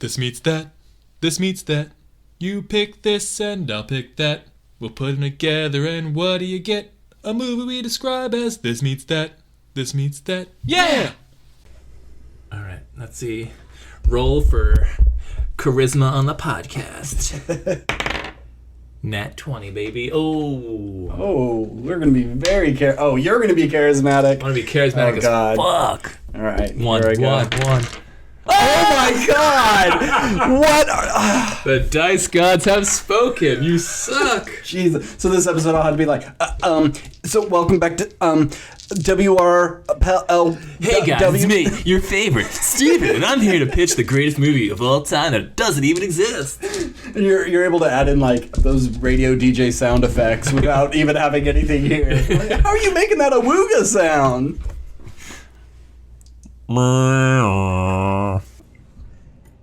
This meets that. This meets that. You pick this and I'll pick that. We'll put them together and what do you get? A movie we describe as this meets that. This meets that. Yeah! All right, let's see. Roll for charisma on the podcast. Nat 20, baby. Oh, we're going to be very Oh, you're going to be charismatic. I want to be charismatic as fuck. All right. One. Oh my God! What? The dice gods have spoken. You suck. Jeez. So this episode I'll have to be like, so welcome back to WRL. Hey guys, it's me, your favorite, Steven, and I'm here to pitch the greatest movie of all time that doesn't even exist. You're able to add in like those radio DJ sound effects without even having anything here. Like, how are you making that a wooga sound?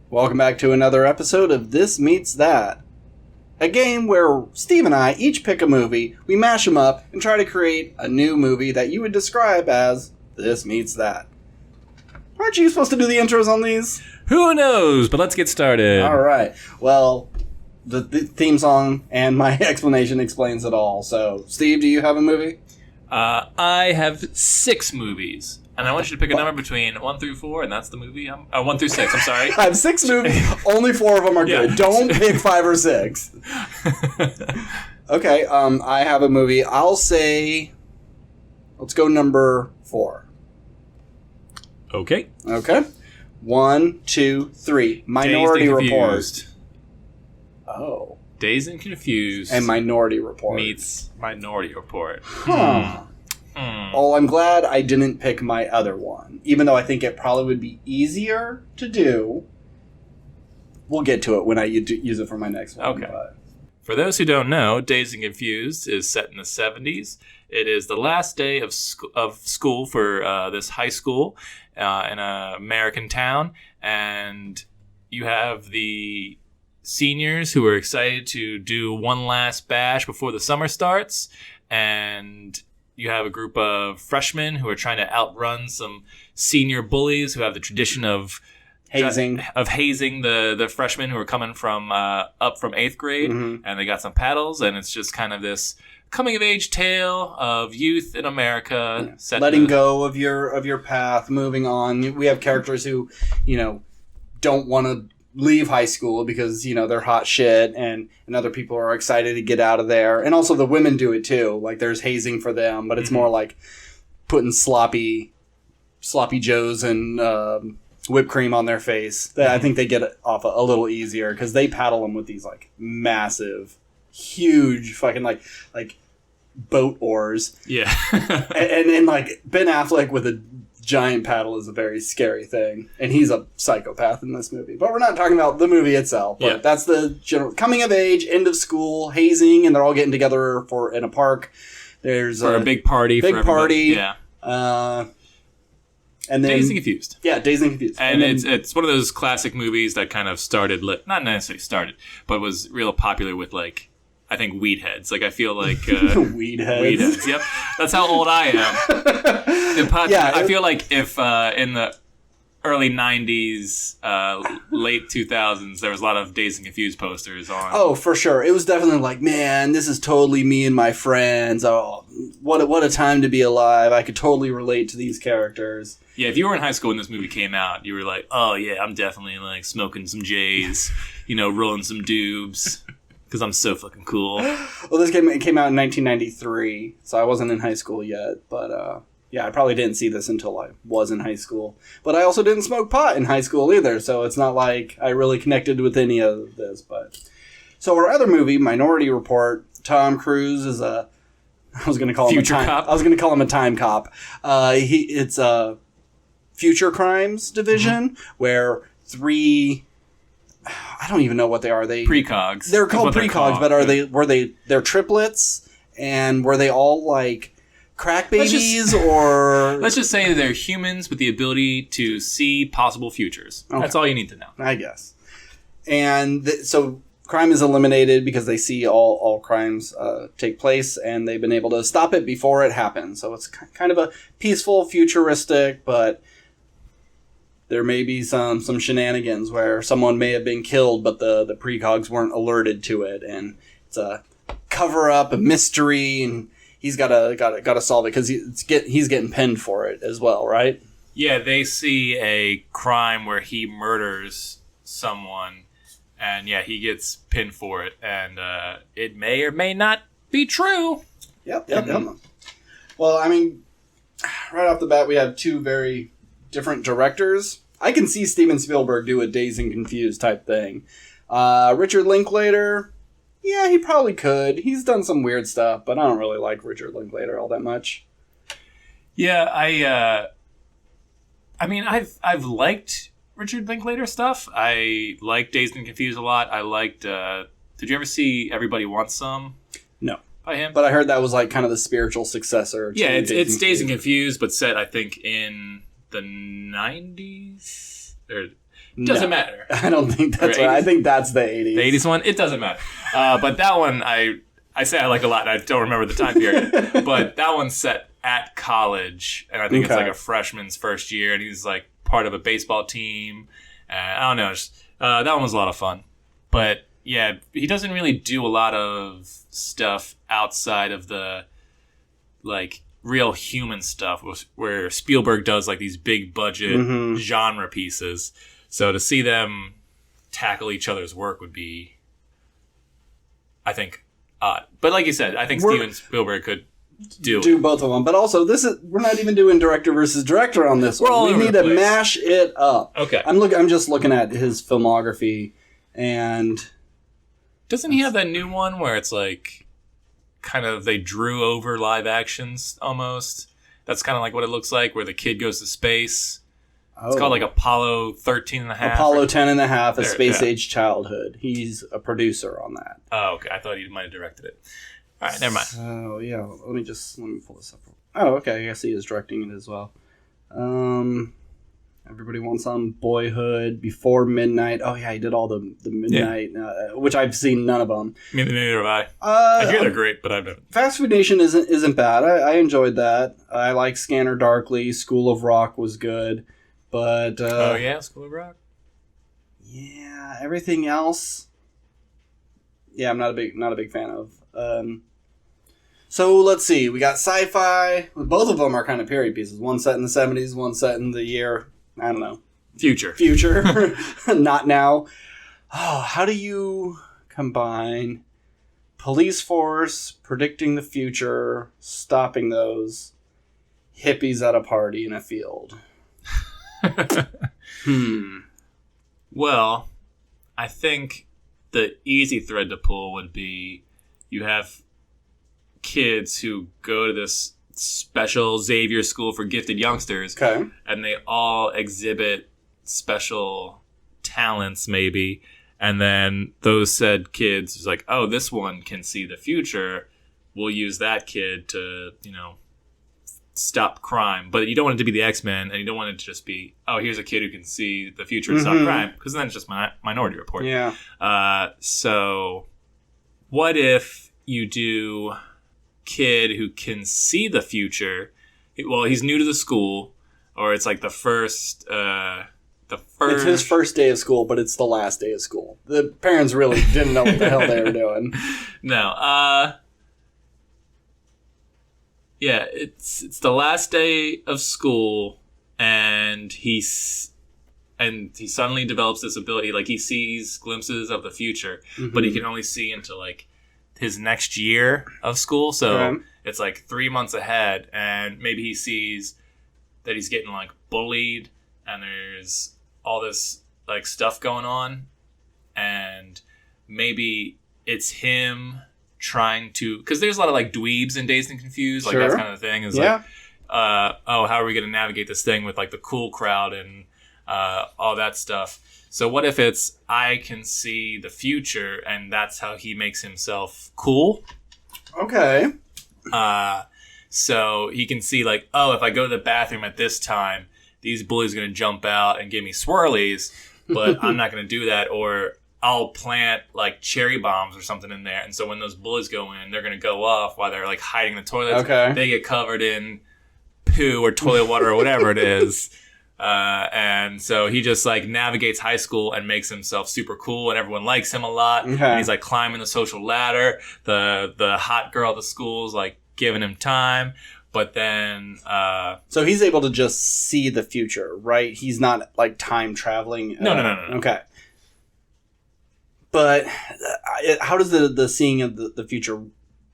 Welcome back to another episode of This Meets That. A game where Steve and I each pick a movie, we mash them up, and try to create a new movie that you would describe as This Meets That. Aren't you supposed to do the intros on these? Who knows, but let's get started. Alright, well, the theme song and my explanation explains it all. So, Steve, do you have a movie? I have 6 movies. And I want you to pick a number between 1 through 4, and that's the movie. 1 through 6, I'm sorry. I have 6 movies. Only 4 of them are good. Don't pick 5 or 6. Okay, I have a movie. I'll say, let's go number 4. Okay. 1, 2, 3. Minority Report. Oh. Dazed and Confused. And Minority Report. Meets Minority Report. Oh, I'm glad I didn't pick my other one. Even though I think it probably would be easier to do. We'll get to it when I use it for my next one. Okay. For those who don't know, Dazed and Confused is set in the 70s. It is the last day of school for this high school in an American town. And you have the seniors who are excited to do one last bash before the summer starts. And you have a group of freshmen who are trying to outrun some senior bullies who have the tradition of hazing the freshmen who are coming from up from 8th grade, and they got some paddles, and it's just kind of this coming of age tale of youth in America, letting go of your path, moving on. We have characters who, don't want to leave high school because, they're hot shit and other people are excited to get out of there. And also the women do it too. Like there's hazing for them, but it's more like putting sloppy joes and whipped cream on their face. I think they get it off a little easier because they paddle them with these like massive, huge fucking like boat oars. Yeah. and like Ben Affleck with a giant paddle is a very scary thing, and he's a psychopath in this movie. But we're not talking about the movie itself. But that's the general coming of age, end of school, hazing, and they're all getting together in a park. There's a big party. Yeah. And then Dazed and Confused. Yeah, Dazed and Confused. And it's one of those classic movies that kind of not necessarily started, but was real popular with like, I think weed heads. Like I feel like weed heads. Weed heads. Yep, that's how old I am. I feel like if in the early '90s, late 2000s, there was a lot of Dazed and Confused posters on. Oh, for sure. It was definitely like, man, this is totally me and my friends. Oh, what a time to be alive. I could totally relate to these characters. Yeah, if you were in high school when this movie came out, you were like, oh yeah, I'm definitely like smoking some J's, rolling some doobs. Because I'm so fucking cool. Well, this came out in 1993, so I wasn't in high school yet. But, I probably didn't see this until I was in high school. But I also didn't smoke pot in high school either, so it's not like I really connected with any of this. But so our other movie, Minority Report, Tom Cruise is I was going to call him Future cop. I was going to call him a time cop. It's a future crimes division where 3... I don't even know what they are. Precogs. They're called precogs, but they're triplets, and were they all like crack babies or? Let's just say they're humans with the ability to see possible futures. Okay. That's all you need to know, I guess. And so crime is eliminated because they see all crimes take place, and they've been able to stop it before it happens. So it's kind of a peaceful, futuristic, but there may be some shenanigans where someone may have been killed, but the precogs weren't alerted to it, and it's a cover up, a mystery, and he's gotta solve it because he's getting pinned for it as well, right? Yeah, they see a crime where he murders someone, and yeah, he gets pinned for it, and it may or may not be true. Yep. Well, I mean, right off the bat, we have two very different directors. I can see Steven Spielberg do a Dazed and Confused type thing. Richard Linklater, yeah, he probably could. He's done some weird stuff, but I don't really like Richard Linklater all that much. Yeah, I mean, I've liked Richard Linklater stuff. I like Dazed and Confused a lot. I liked. Did you ever see Everybody Wants Some? No. By him, but I heard that was like kind of the spiritual successor. Yeah, it's Dazed and Confused, but set I think in the 90s. Or doesn't matter. I don't think that's right. I think that's the 80s. The 80s one. It doesn't matter. But that one I say I like a lot. And I don't remember the time period, but that one's set at college, and I think it's like a freshman's first year, and he's like part of a baseball team. I don't know. That one was a lot of fun, but. Yeah, he doesn't really do a lot of stuff outside of the, like, real human stuff, where Spielberg does, like, these big budget genre pieces. So to see them tackle each other's work would be, I think, odd. But like you said, I think Steven Spielberg could do both of them. But also, we're not even doing director versus director on this one. We need to mash it up. Okay. I'm just looking at his filmography, and... Doesn't he have that new one where it's like kind of they drew over live actions almost? That's kind of like what it looks like, where the kid goes to space. Oh. It's called like Apollo 13 and a half. Apollo 10 and a half, A Space Age Childhood. He's a producer on that. Oh, okay. I thought he might have directed it. All right, never mind. Oh, yeah. Let me pull this up. Oh, okay. I guess he is directing it as well. Everybody Wants Some, Boyhood, Before Midnight. Oh, yeah, he did all the Midnight, which I've seen none of them. Neither have I. I hear they're great, but I've never. Fast Food Nation isn't bad. I enjoyed that. I like Scanner Darkly. School of Rock was good. But... oh, yeah? School of Rock? Yeah, everything else... Yeah, I'm not a big fan of. So, let's see. We got sci-fi. Both of them are kind of period pieces. One set in the 70s, one set in the year... I don't know. Future. Not now. Oh, how do you combine police force, predicting the future, stopping those hippies at a party in a field? Well, I think the easy thread to pull would be you have kids who go to this special Xavier School for Gifted Youngsters. Okay. And they all exhibit special talents, maybe. And then those said kids is like, oh, this one can see the future. We'll use that kid to, stop crime. But you don't want it to be the X-Men, and you don't want it to just be, oh, here's a kid who can see the future and stop crime. Because then it's just Minority Report. Yeah. So what if you do... kid who can see the future. Well, he's new to the school, or it's like the first. It's his first day of school, but it's the last day of school. The parents really didn't know what the hell they were doing. No. Yeah, it's the last day of school, and he suddenly develops this ability. Like he sees glimpses of the future, but he can only see into like his next year of school, so it's like 3 months ahead, and maybe he sees that he's getting like bullied, and there's all this like stuff going on, and maybe it's him trying to, because there's a lot of like dweebs in Dazed and Confused, like that kind of thing is like, how are we going to navigate this thing with like the cool crowd and all that stuff. So what if it's, I can see the future, and that's how he makes himself cool? Okay. So he can see like, oh, if I go to the bathroom at this time, these bullies are going to jump out and give me swirlies, but I'm not going to do that. Or I'll plant like cherry bombs or something in there. And so when those bullies go in, they're going to go off while they're like hiding in the toilets. Okay. They get covered in poo or toilet water or whatever it is. And so he just like navigates high school and makes himself super cool, and everyone likes him a lot. Okay. And he's like climbing the social ladder. The hot girl at the school's like giving him time. But then, so he's able to just see the future, right? He's not like time traveling. No. Okay. But how does the seeing of the future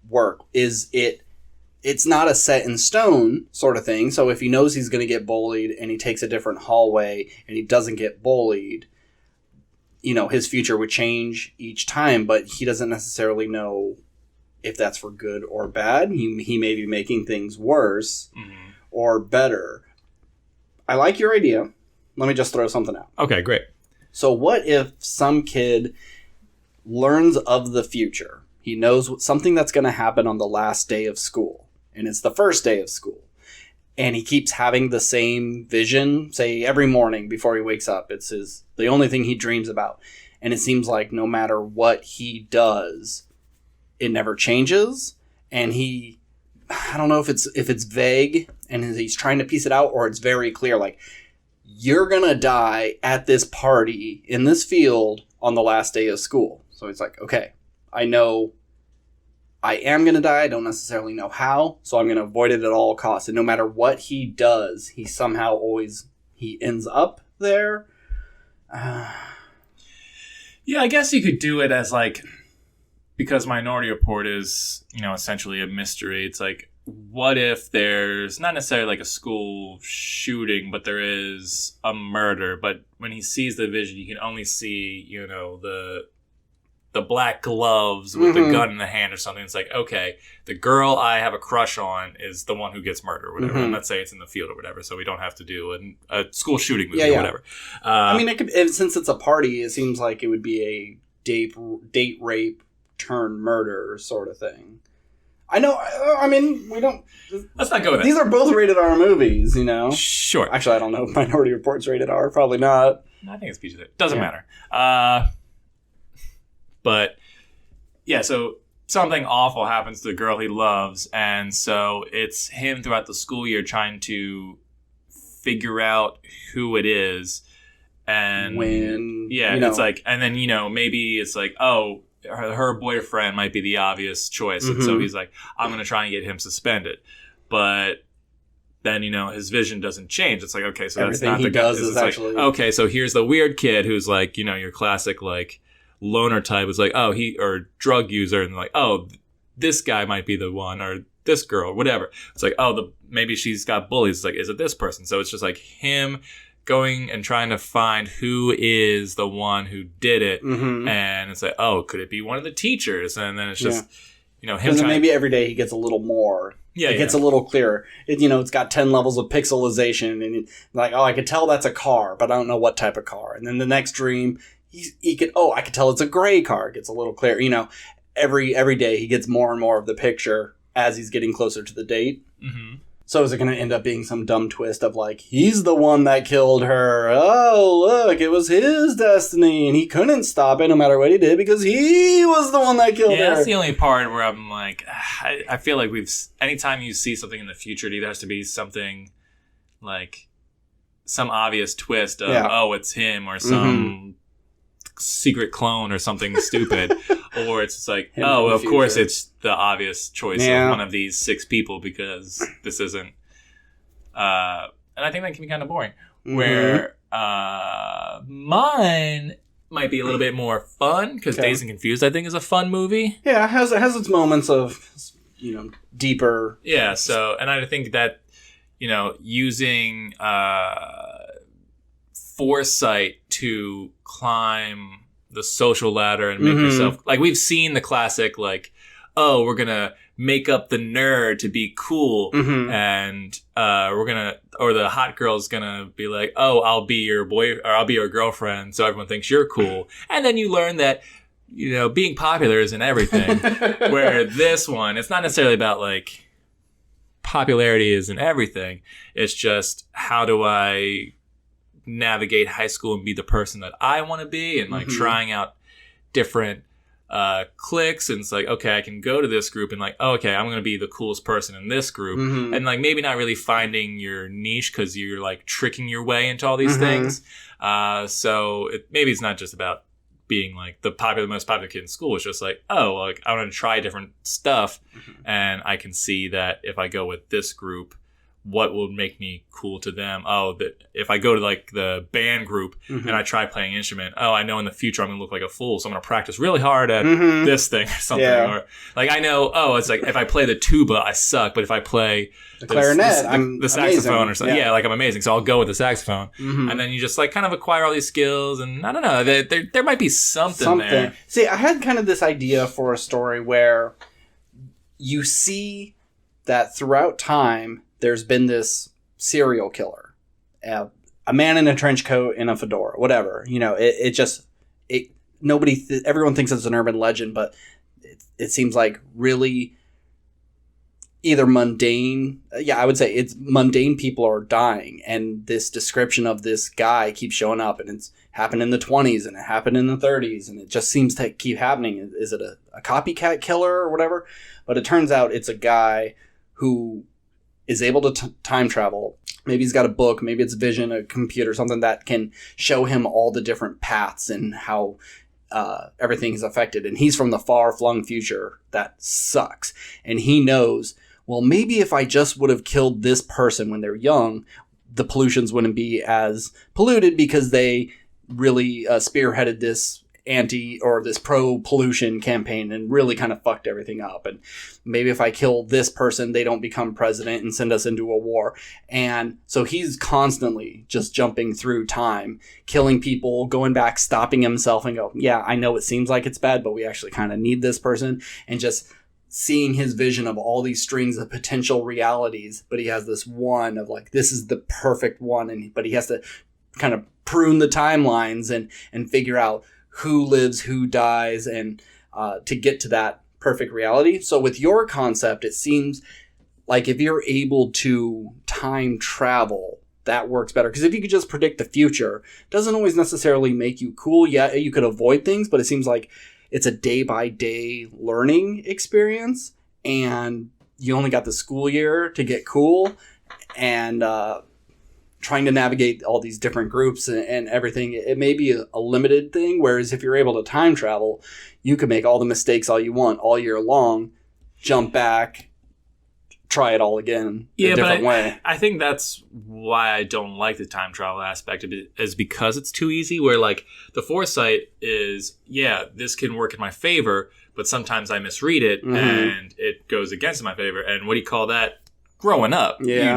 work? It's not a set in stone sort of thing. So if he knows he's going to get bullied and he takes a different hallway and he doesn't get bullied, his future would change each time, but he doesn't necessarily know if that's for good or bad. He may be making things worse or better. I like your idea. Let me just throw something out. Okay, great. So what if some kid learns of the future? He knows something that's going to happen on the last day of school, and it's the first day of school. And he keeps having the same vision, say every morning before he wakes up. It's the only thing he dreams about. And it seems like no matter what he does, it never changes. And I don't know if it's vague and he's trying to piece it out, or it's very clear, like, you're going to die at this party in this field on the last day of school. So it's like, okay, I know I am going to die. I don't necessarily know how, so I'm going to avoid it at all costs. And no matter what he does, he somehow he ends up there. Yeah, I guess you could do it as like, because Minority Report is, essentially a mystery. It's like, what if there's not necessarily like a school shooting, but there is a murder. But when he sees the vision, you can only see, the black gloves with the gun in the hand or something. It's like, okay, the girl I have a crush on is the one who gets murdered or whatever. And let's say it's in the field or whatever, so we don't have to do a school shooting movie or whatever. I mean, since it's a party, it seems like it would be a date rape turn murder sort of thing. I know. I mean, we don't. Let's not go with These are both rated R movies, Sure. Actually, I don't know if Minority Report's rated R. Probably not. I think it's PG. Doesn't matter. But yeah, so something awful happens to the girl he loves, and so it's him throughout the school year trying to figure out who it is, and it's like, and then maybe it's like, oh, her boyfriend might be the obvious choice. And so he's like, I'm going to try and get him suspended. But then, his vision doesn't change. It's like, okay, so everything that's not he the guy. does is like, actually... okay, so here's the weird kid who's like, your classic, like, loner type. Is like, oh, or drug user. And like, oh, this guy might be the one, or this girl, whatever. It's like, oh, maybe she's got bullies. It's like, is it this person? So it's just like him going and trying to find who is the one who did it. And it's like, oh, could it be one of the teachers? And then it's just, him trying... maybe every day he gets a little more. It gets a little clearer. It's got 10 levels of pixelization. And like, oh, I could tell that's a car, but I don't know what type of car. And then the next dream, I could tell it's a gray car. It gets a little clearer. Every day he gets more and more of the picture as he's getting closer to the date. So is it going to end up being some dumb twist of like, he's the one that killed her? Oh, look, it was his destiny, and he couldn't stop it no matter what he did because he was the one that killed her. Yeah, that's the only part where I'm like, I feel like anytime you see something in the future, it either has to be something like some obvious twist of, oh, it's him, or some secret clone or something stupid. Or it's just like, oh, of course it's the obvious choice of one of these 6 people because this isn't. And I think that can be kind of boring. Where mine might be a little bit more fun because Dazed and Confused, I think, is a fun movie. Yeah, it has its moments of, deeper. Yeah, so, and I think that, using foresight to climb the social ladder and make yourself, like, we've seen the classic, like, oh, we're gonna make up the nerd to be cool, and or the hot girl's gonna be like, oh, I'll be your boy, or I'll be your girlfriend, so everyone thinks you're cool. And then you learn that, being popular isn't everything. Where this one, it's not necessarily about, like, popularity isn't everything. It's just, how do I navigate high school and be the person that I want to be, and like trying out different cliques, and it's like, okay, I can go to this group and like, oh, okay, I'm going to be the coolest person in this group. Mm-hmm. And like maybe not really finding your niche because you're like tricking your way into all these Mm-hmm. things. So maybe it's not just about being like the most popular kid in school. It's just like, oh, like I want to try different stuff, and I can see that if I go with this group, what will make me cool to them? Oh, that if I go to like the band group Mm-hmm. and I try playing an instrument, oh, I know in the future I'm gonna look like a fool, so I'm gonna practice really hard at Mm-hmm. this thing or something. Yeah. Or like I know, oh, it's like if I play the tuba, I suck, but if I play The clarinet, I'm the saxophone amazing. or something, yeah, like I'm amazing, so I'll go with the saxophone. Mm-hmm. And then you just like kind of acquire all these skills, and I don't know, there might be something there. See, I had kind of this idea for a story where you see that throughout time there's been this serial killer, a man in a trench coat and a fedora, whatever. You know, everyone thinks it's an urban legend, but it seems like really either mundane. Yeah, I would say it's mundane people are dying, and this description of this guy keeps showing up, and it's happened in the 20s and it happened in the 30s, and it just seems to keep happening. Is it a copycat killer or whatever? But it turns out it's a guy who is able to time travel. Maybe he's got a book, maybe it's vision, a computer, something that can show him all the different paths and how everything is affected. And he's from the far-flung future that sucks. And he knows, well, maybe if I just would have killed this person when they're young, the pollutions wouldn't be as polluted because they really spearheaded this this pro-pollution campaign and really kind of fucked everything up. And maybe if I kill this person, they don't become president and send us into a war. And so he's constantly just jumping through time, killing people, going back, stopping himself and go, yeah, I know it seems like it's bad, but we actually kind of need this person. And just seeing his vision of all these strings of potential realities, but he has this one of like, this is the perfect one. But he has to kind of prune the timelines and figure out who lives, who dies, and to get to that perfect reality. So with your concept, it seems like if you're able to time travel, that works better. Because if you could just predict the future, it doesn't always necessarily make you cool. Yeah, you could avoid things, but it seems like it's a day-by-day learning experience, and you only got the school year to get cool, and trying to navigate all these different groups and everything. It may be a limited thing, whereas if you're able to time travel, you can make all the mistakes all you want all year long, jump back, try it all again a different way. I think that's why I don't like the time travel aspect of it, is because it's too easy, where like the foresight is, yeah, this can work in my favor, but sometimes I misread it and it goes against my favor. And what do you call that? Growing up. Yeah.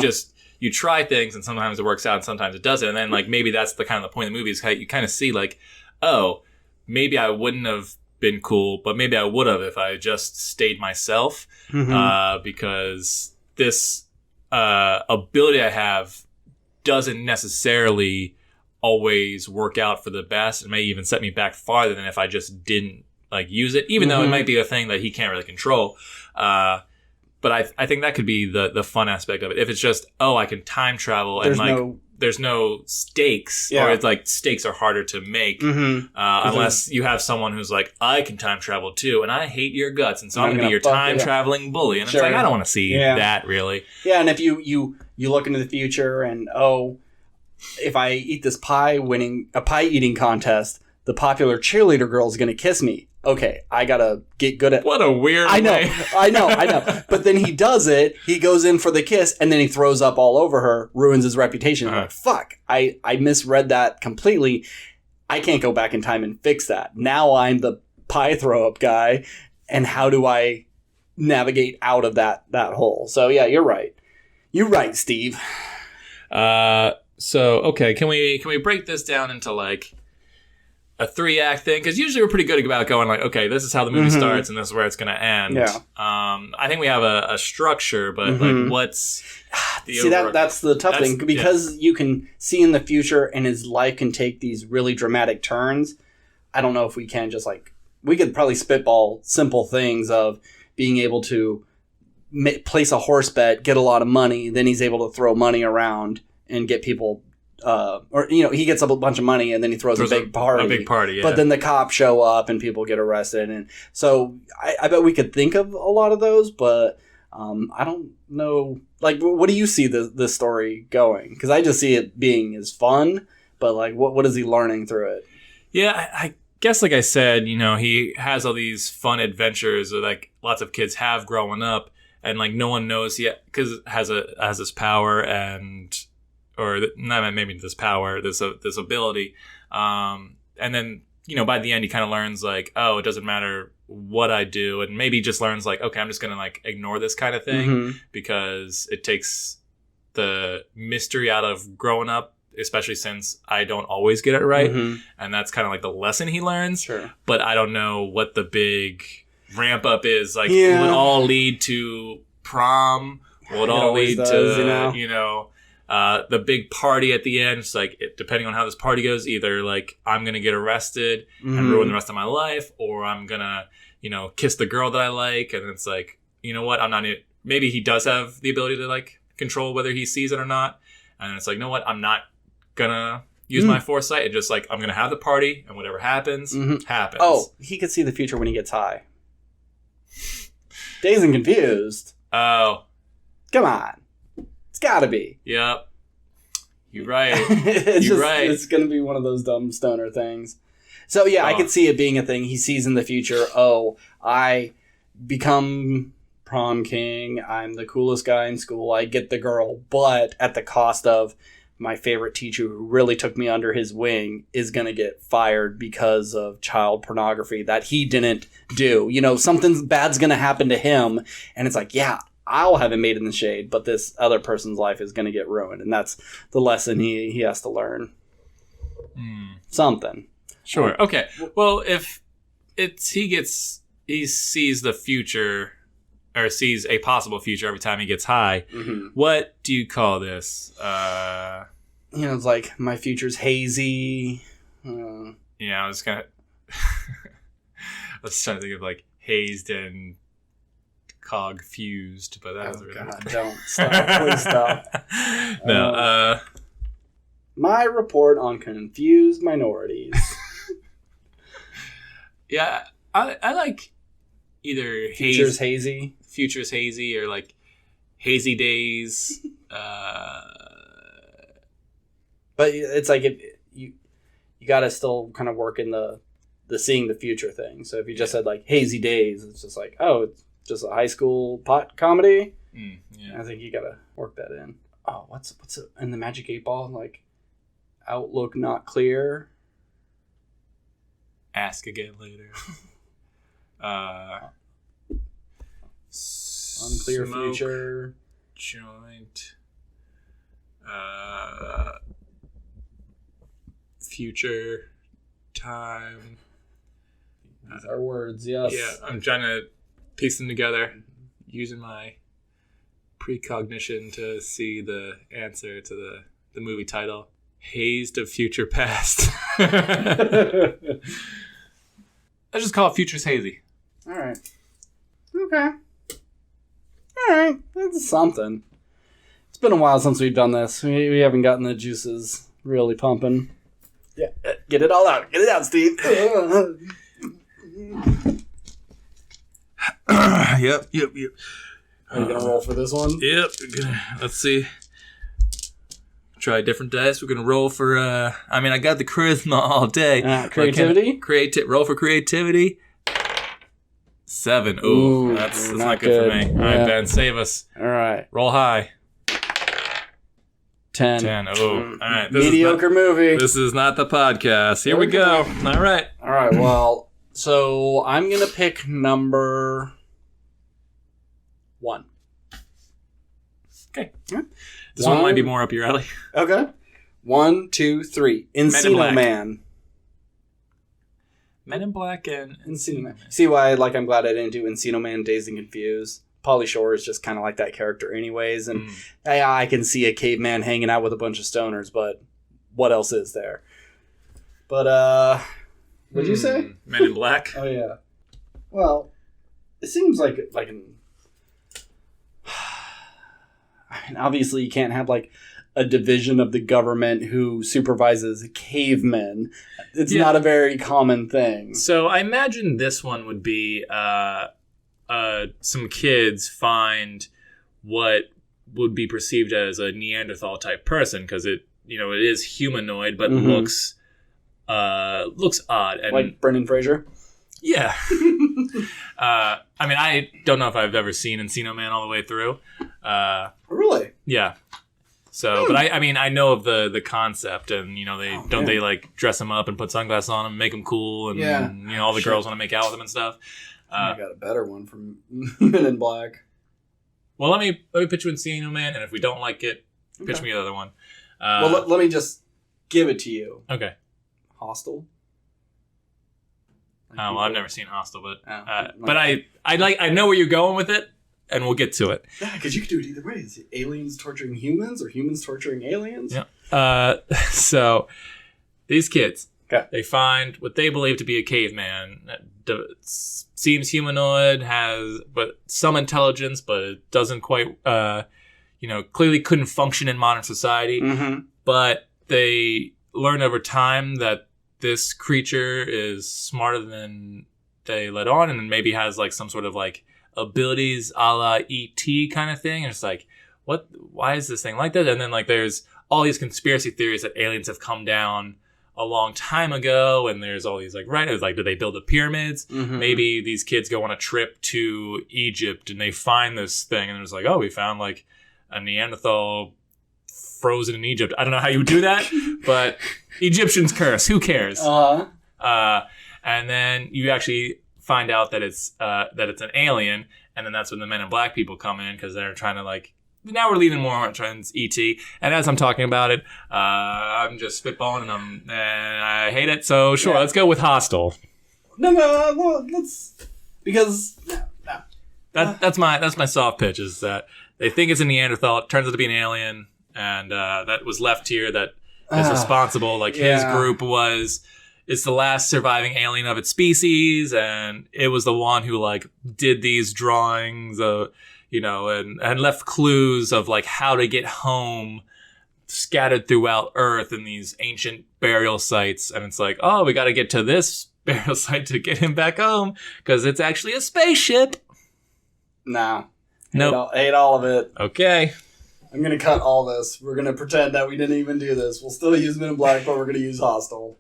You try things and sometimes it works out and sometimes it doesn't. And then like maybe that's the kind of the point of the movie is you kind of see like, oh, maybe I wouldn't have been cool, but maybe I would have if I just stayed myself. Because this ability I have doesn't necessarily always work out for the best. It may even set me back farther than if I just didn't like use it, even though it might be a thing that he can't really control. But I think that could be the fun aspect of it. If it's just, oh, I can time travel there's no stakes, or it's like stakes are harder to make unless you have someone who's like, I can time travel too, and I hate your guts, and so I'm going to be your time traveling bully. And it's like, I don't want to see that really. Yeah, and if you look into the future and, oh, if I eat this pie winning a pie eating contest, the popular cheerleader girl is going to kiss me. Okay, I gotta get good at. What a weird. I know, way. I know. But then he does it. He goes in for the kiss, and then he throws up all over her, ruins his reputation. I'm like, fuck! I misread that completely. I can't go back in time and fix that. Now I'm the pie throw up guy, and how do I navigate out of that hole? So yeah, you're right. You're right, Steve. So okay, can we break this down into like a 3-act thing? Because usually we're pretty good about going like, okay, this is how the movie starts and this is where it's going to end. Yeah. I think we have a structure, but like what's the See, that's the tough thing, because you can see in the future and his life can take these really dramatic turns. I don't know if we can just like, we could probably spitball simple things of being able to place a horse bet, get a lot of money, then he's able to throw money around and get people or he gets a bunch of money and then he throws a big party. A big party, yeah. But then the cops show up and people get arrested, and so I bet we could think of a lot of those, but I don't know. Like, what do you see the story going? Because I just see it being as fun, but like, what is he learning through it? Yeah, I guess like I said, he has all these fun adventures that like lots of kids have growing up, and like no one knows yet because has this power or not maybe this power, this ability, and then by the end he kind of learns like, oh, it doesn't matter what I do, and maybe just learns like, okay, I'm just gonna like ignore this kind of thing because it takes the mystery out of growing up. Especially since I don't always get it right. And that's kind of like the lesson he learns. Sure. But I don't know what the big ramp up is. Like, will it all lead to prom? Will it all lead to, the big party at the end? It's like, depending on how this party goes, either like I'm going to get arrested and ruin the rest of my life, or I'm going to, kiss the girl that I like. And it's like, you know what? Maybe he does have the ability to like control whether he sees it or not. And it's like, you know what? I'm not gonna use my foresight and just like I'm gonna have the party and whatever happens happens. Oh, he could see the future when he gets high. Dazed and Confused. Oh, come on, it's gotta be. Yep, you're right. Right. It's gonna be one of those dumb stoner things. So yeah, I could see it being a thing. He sees in the future. Oh, I become prom king. I'm the coolest guy in school. I get the girl, but at the cost of my favorite teacher who really took me under his wing is going to get fired because of child pornography that he didn't do. Something bad's going to happen to him. And it's like, yeah, I'll have it made in the shade, but this other person's life is going to get ruined. And that's the lesson he has to learn. Something. Sure. Okay. Well, if he sees the future or sees a possible future every time he gets high, what do you call this? It's like, my future's hazy. I was kind of... I was trying to think of like hazed and cog fused, but that was really... God, don't stop. Please stop. No, my report on confused minorities. Yeah, I like either Future's hazy. Future's hazy, or like Hazy Days. But it's like you got to still kind of work in the seeing the future thing. So if you just said like Hazy Days, it's just like, oh, it's just a high school pot comedy. I think you got to work that in. Oh, what's it in the Magic 8 Ball? Like, outlook not clear. Ask again later. Unclear future. Joint. Future. Time. These are words, yes. Yeah, I'm trying to piece them together using my precognition to see the answer to the movie title. Hazed of Future Past. I just call it Future's Hazy. All right. Okay. All right. That's something. It's been a while since we've done this. We haven't gotten the juices really pumping. Yeah. Get it all out. Get it out, Steve. Yep. Are you going to roll for this one? Yep. Let's see. Try different dice. We're going to roll for, I got the charisma all day. Creativity? Roll for creativity. 7. Ooh, that's not good for me. All right, Ben, save us. All right. Roll high. 10. Ooh. All right. Mediocre movie. This is not the podcast. Here we go. All right. Well, so I'm going to pick number 1. Okay. This one might be more up your alley. Okay. 1, 2, 3. Encino Man. Men in Black and Encino Man. See why I'm glad I didn't do Encino Man, Dazed and Confused. Pauly Shore is just kind of like that character anyways. And I can see a caveman hanging out with a bunch of stoners, but what else is there? But, what'd you say? Men in Black. Oh, yeah. Well, it seems like obviously you can't have like a division of the government who supervises cavemen. It's not a very common thing. So I imagine this one would be some kids find what would be perceived as a Neanderthal type person because it is humanoid but looks odd. And, like Brendan Fraser? Yeah. I mean, I don't know if I've ever seen Encino Man all the way through. Really? Yeah. So, but I mean, I know of the concept, and they like dress him up and put sunglasses on him, make him cool, and all the girls want to make out with him and stuff. I got a better one from Men in Black. Well, let me pitch you Encino Man, and if we don't like it, pitch me the other one. Well, let me just give it to you. Okay. Hostel. Well, I've never seen Hostel, but I know where you're going with it, and we'll get to it. Yeah, because you could do it either way. Is it aliens torturing humans or humans torturing aliens? Yeah. So these kids, they find what they believe to be a caveman. Seems humanoid, has but some intelligence, but it doesn't quite, clearly couldn't function in modern society. Mm-hmm. But they learn over time that this creature is smarter than they let on, and maybe has like some sort of like abilities a la E.T. kind of thing. And it's like, why is this thing like that? And then like there's all these conspiracy theories that aliens have come down a long time ago, and there's all these like writers like, did they build the pyramids? Mm-hmm. Maybe these kids go on a trip to Egypt and they find this thing, and it's like, oh, we found like a Neanderthal frozen in Egypt. I don't know how you would do that, but Egyptians curse. Who cares? And then you actually find out that it's an alien, and then that's when the Men in Black people come in because they're trying to like. Now we're leaning more on trends, E.T. And as I'm talking about it, I'm just spitballing, and I hate it. So sure, let's go with Hostel. No, well, let's because no. That's my soft pitch is that they think it's a Neanderthal. It turns out to be an alien, and that was left here that is responsible. Like his group it's the last surviving alien of its species, and it was the one who like did these drawings and left clues of like how to get home scattered throughout Earth in these ancient burial sites. And it's like, oh, we got to get to this burial site to get him back home because it's actually a spaceship. No. Nope. Hate all of it. Okay. I'm going to cut all this. We're going to pretend that we didn't even do this. We'll still use Men in Black, but we're going to use Hostel.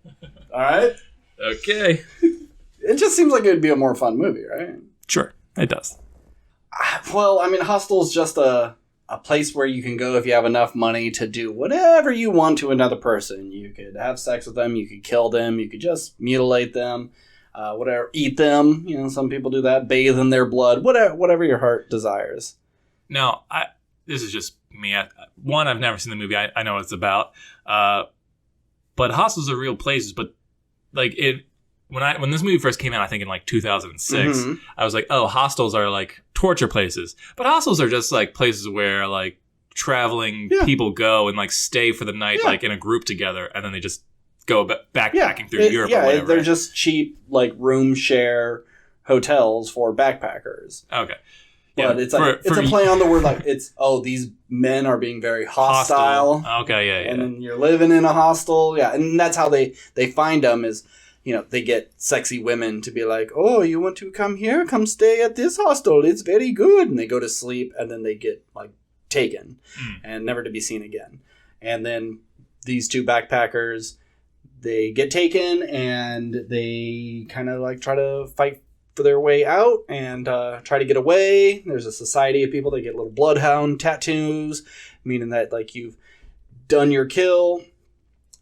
All right? Okay. It just seems like it would be a more fun movie, right? Sure. It does. Well, I mean, Hostel's just a place where you can go if you have enough money to do whatever you want to another person. You could have sex with them, you could kill them, you could just mutilate them, eat them. Some people do that, bathe in their blood, whatever your heart desires. Now, this is just me. I've never seen the movie. I know what it's about. But hostels are real places, but like when this movie first came out, I think in like 2006, I was like, oh, hostels are like torture places. But hostels are just like places where like traveling people go and like stay for the night, like in a group together, and then they just go backpacking through Europe or whatever. They're just cheap like room share hotels for backpackers. Okay. But it's like it's a play on the word, like these men are being very hostile. Okay, yeah. And then you're living in a hostel, and that's how they find them is, they get sexy women to be like, oh, you want to come here? Come stay at this hostel. It's very good. And they go to sleep, and then they get like taken and never to be seen again. And then these two backpackers, they get taken, and they kind of like try to fight for their way out and try to get away. There's a society of people that get little bloodhound tattoos, meaning that like you've done your kill.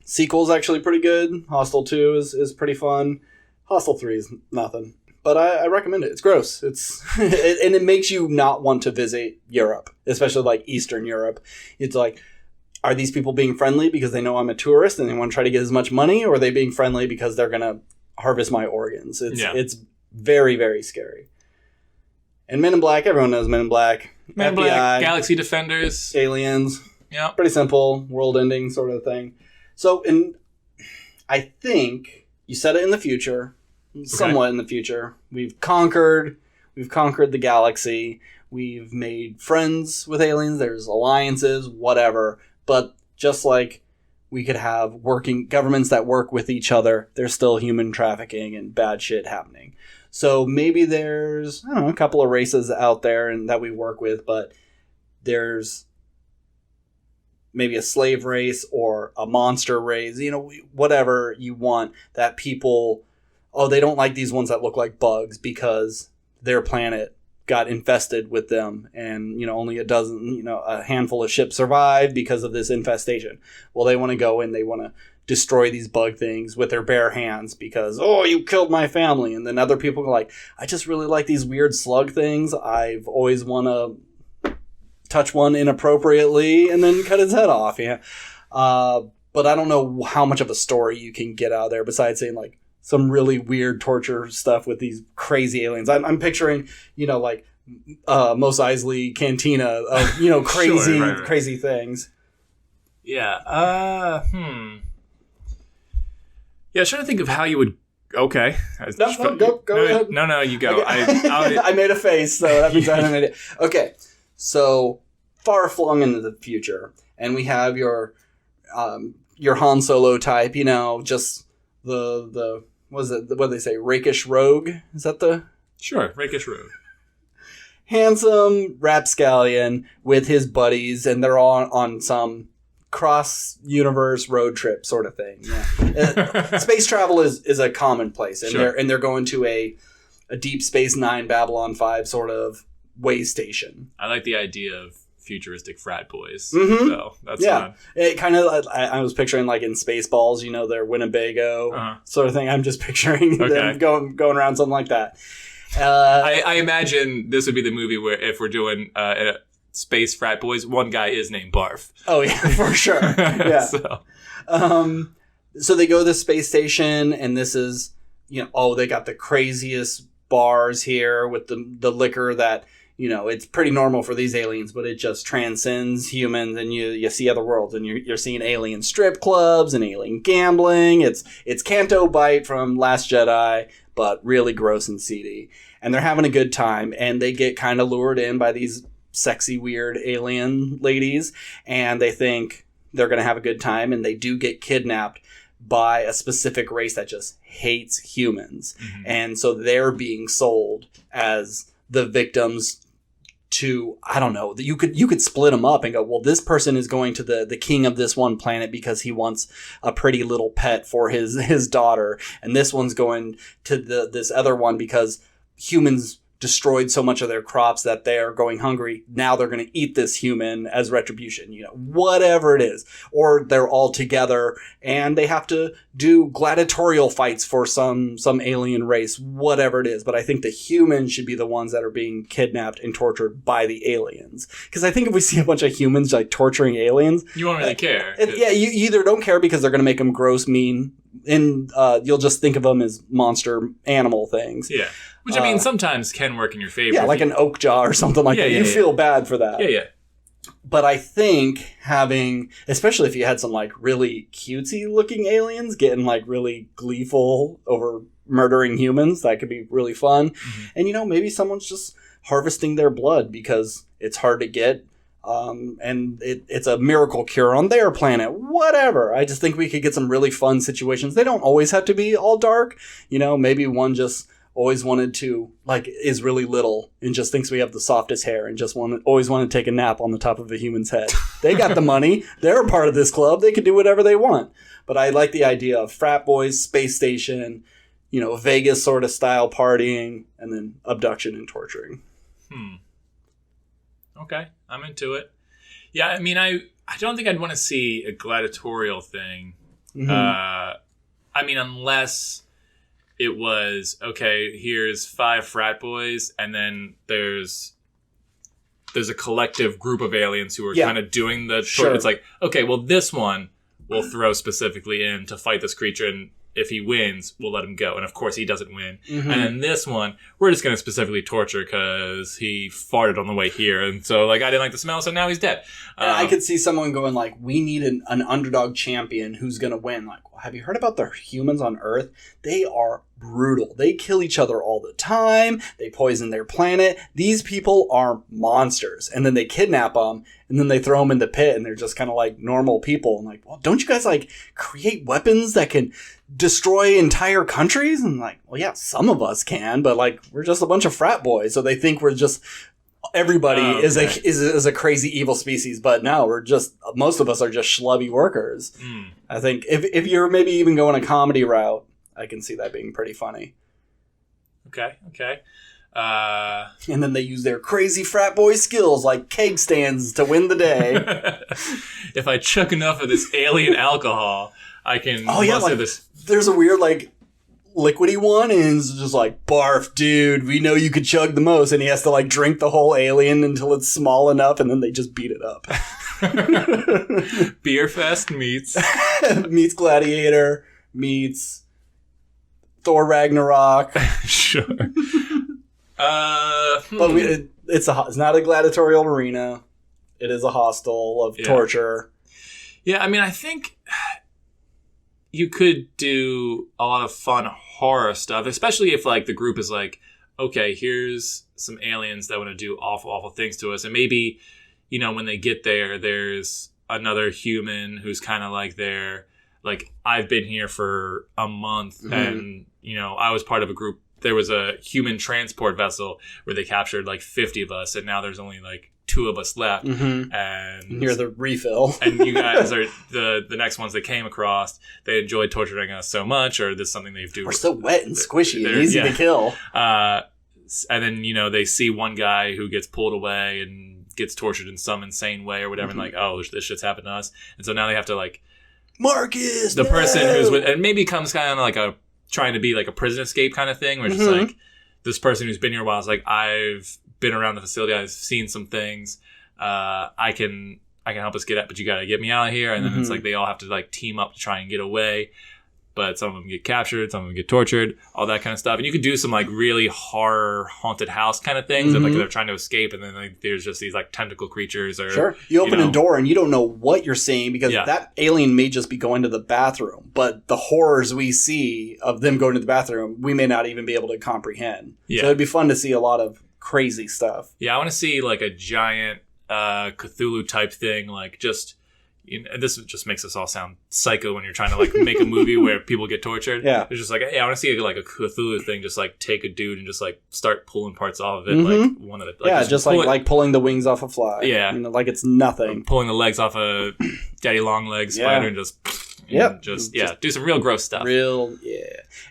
Sequel's actually pretty good. Hostel 2 is pretty fun. Hostel 3 is nothing. But I recommend it. It's gross. And it makes you not want to visit Europe, especially like Eastern Europe. It's like, are these people being friendly because they know I'm a tourist and they want to try to get as much money, or are they being friendly because they're going to harvest my organs? It's very, very scary. And Men in Black, everyone knows Men in Black. Men in Black, Galaxy Defenders. Aliens. Yeah. Pretty simple, world-ending sort of thing. So, I think you said it in the future, somewhat in the future. We've conquered the galaxy. We've made friends with aliens. There's alliances, whatever. But just like we could have working governments that work with each other, there's still human trafficking and bad shit happening. So maybe there's, I don't know, a couple of races out there and that we work with, but there's maybe a slave race or a monster race, whatever you want, that people, they don't like these ones that look like bugs because their planet got infested with them, and only a handful of ships survived because of this infestation. Well, they want to go and they want to destroy these bug things with their bare hands because, you killed my family. And then other people are like, I just really like these weird slug things. I've always want to touch one inappropriately and then cut his head off. Yeah. But I don't know how much of a story you can get out of there besides saying like some really weird torture stuff with these crazy aliens. I'm picturing, like Mos Eisley Cantina of, crazy, Sure, right. crazy things. Yeah. Yeah, I was trying to think of how you would. Okay. Go ahead. No, you go. Okay. I made a face, so that means I had an idea. Okay, so far flung into the future, and we have your Han Solo type, just the what do they say, rakish rogue? Is that the Sure, rakish rogue. Handsome rapscallion with his buddies, and they're all on some cross-universe road trip sort of thing. Yeah. Space travel is a commonplace, and Sure. they're going to a Deep Space Nine, Babylon 5 sort of way station. I like the idea of futuristic frat boys. Mhm. So that's Yeah. fun. It kind of, I was picturing like in Spaceballs, their Winnebago sort of thing. I'm just picturing them going around something like that. I imagine this would be the movie where if we're doing space frat boys, one guy is named Barf. Oh yeah, for sure. Yeah. So they go to the space station, and this is, they got the craziest bars here with the liquor that, it's pretty normal for these aliens, but it just transcends humans, and you see other worlds, and you're seeing alien strip clubs and alien gambling. It's Canto Bite from Last Jedi, but really gross and seedy. And they're having a good time, and they get kind of lured in by these sexy, weird alien ladies, and they think they're going to have a good time, and they do get kidnapped by a specific race that just hates humans. Mm-hmm. And so they're being sold as the victims to, I don't know, you could split them up and go, well, this person is going to the king of this one planet because he wants a pretty little pet for his daughter, and this one's going to this other one because humans destroyed so much of their crops that they are going hungry. Now they're going to eat this human as retribution, whatever it is. Or they're all together and they have to do gladiatorial fights for some alien race, whatever it is. But I think the humans should be the ones that are being kidnapped and tortured by the aliens. Because I think if we see a bunch of humans like torturing aliens, you won't really care. Yeah, you either don't care because they're going to make them gross, mean, and you'll just think of them as monster animal things. Yeah. Which, I mean, sometimes can work in your favor. Yeah, like an oak jaw or something like that. You feel bad for that. Yeah. But I think having, especially if you had some, like, really cutesy-looking aliens getting, like, really gleeful over murdering humans, that could be really fun. Mm-hmm. And, maybe someone's just harvesting their blood because it's hard to get. And it's a miracle cure on their planet, whatever. I just think we could get some really fun situations. They don't always have to be all dark. Maybe one just always wanted to, like, is really little and just thinks we have the softest hair and just always want to take a nap on the top of a human's head. They got the money. They're a part of this club. They can do whatever they want. But I like the idea of frat boys, space station, Vegas sort of style partying, and then abduction and torturing. Okay, I'm into it. Yeah, I mean, I don't think I'd want to see a gladiatorial thing. Mm-hmm. I mean, unless it was, okay, here's 5 frat boys, and then there's a collective group of aliens who are kind of doing the... Sure. It's like, okay, well, this one we'll throw specifically in to fight this creature, and if he wins, we'll let him go. And of course, he doesn't win. Mm-hmm. And then this one, we're just going to specifically torture because he farted on the way here. And so, like, I didn't like the smell, so now he's dead. I could see someone going, like, we need an underdog champion who's going to win. Like, have you heard about the humans on Earth? They are brutal. They kill each other all the time. They poison their planet. These people are monsters. And then they kidnap them, and then they throw them in the pit, and they're just kind of like normal people. And like, well, don't you guys like create weapons that can destroy entire countries? And like, well, yeah, some of us can, but like, we're just a bunch of frat boys. So they think we're just... Everybody is a crazy evil species, but no, most of us are just schlubby workers. I think if you're maybe even going a comedy route, I can see that being pretty funny. Okay. And then they use their crazy frat boy skills like keg stands to win the day. If I chuck enough of this alien alcohol, I can muster this. There's a weird like liquidy one, and it's just like, barf, dude, we know you could chug the most, and he has to like drink the whole alien until it's small enough, and then they just beat it up. Beer Fest meets Gladiator meets Thor Ragnarok. Sure. But it's not a gladiatorial arena. It is a hostel of torture. Yeah, I mean, I think you could do a lot of fun horror stuff, especially if like the group is like, okay, here's some aliens that want to do awful things to us, and maybe, you know, when they get there, there's another human who's kind of like I've been here for a month, and you know, I was part of a group. There was a human transport vessel where they captured like 50 of us, and now there's only like 2 of us left, and you're the refill. And you guys are the next ones that came across. They enjoyed torturing us so much, or this is something they do. We're so wet and squishy and easy to kill. And then, you know, they see one guy who gets pulled away and gets tortured in some insane way or whatever, and like, oh, this shit's happened to us. And so now they have to like, Marcus, the person who's with, and maybe comes kind of like trying to be like a prison escape kind of thing, where it's just like, this person who's been here a while is like, I've been around the facility, I've seen some things, I can help us get out, but you gotta get me out of here. And then it's like they all have to like team up to try and get away, but some of them get captured, some of them get tortured, all that kind of stuff. And you could do some like really horror haunted house kind of things, and like they're trying to escape, and then like there's just these like tentacle creatures, or you open a door and you don't know what you're seeing, because that alien may just be going to the bathroom, but the horrors we see of them going to the bathroom, we may not even be able to comprehend. So it'd be fun to see a lot of crazy stuff. I want to see like a giant Cthulhu type thing, like just, you know, and this just makes us all sound psycho when you're trying to like make a movie where people get tortured. It's just like, hey, I want to see like a Cthulhu thing, just like take a dude and just like start pulling parts off of it, like one of the, like, just like pulling the wings off a fly. You know, like it's nothing. Pulling the legs off a Daddy Long Legs spider and just do some real gross stuff.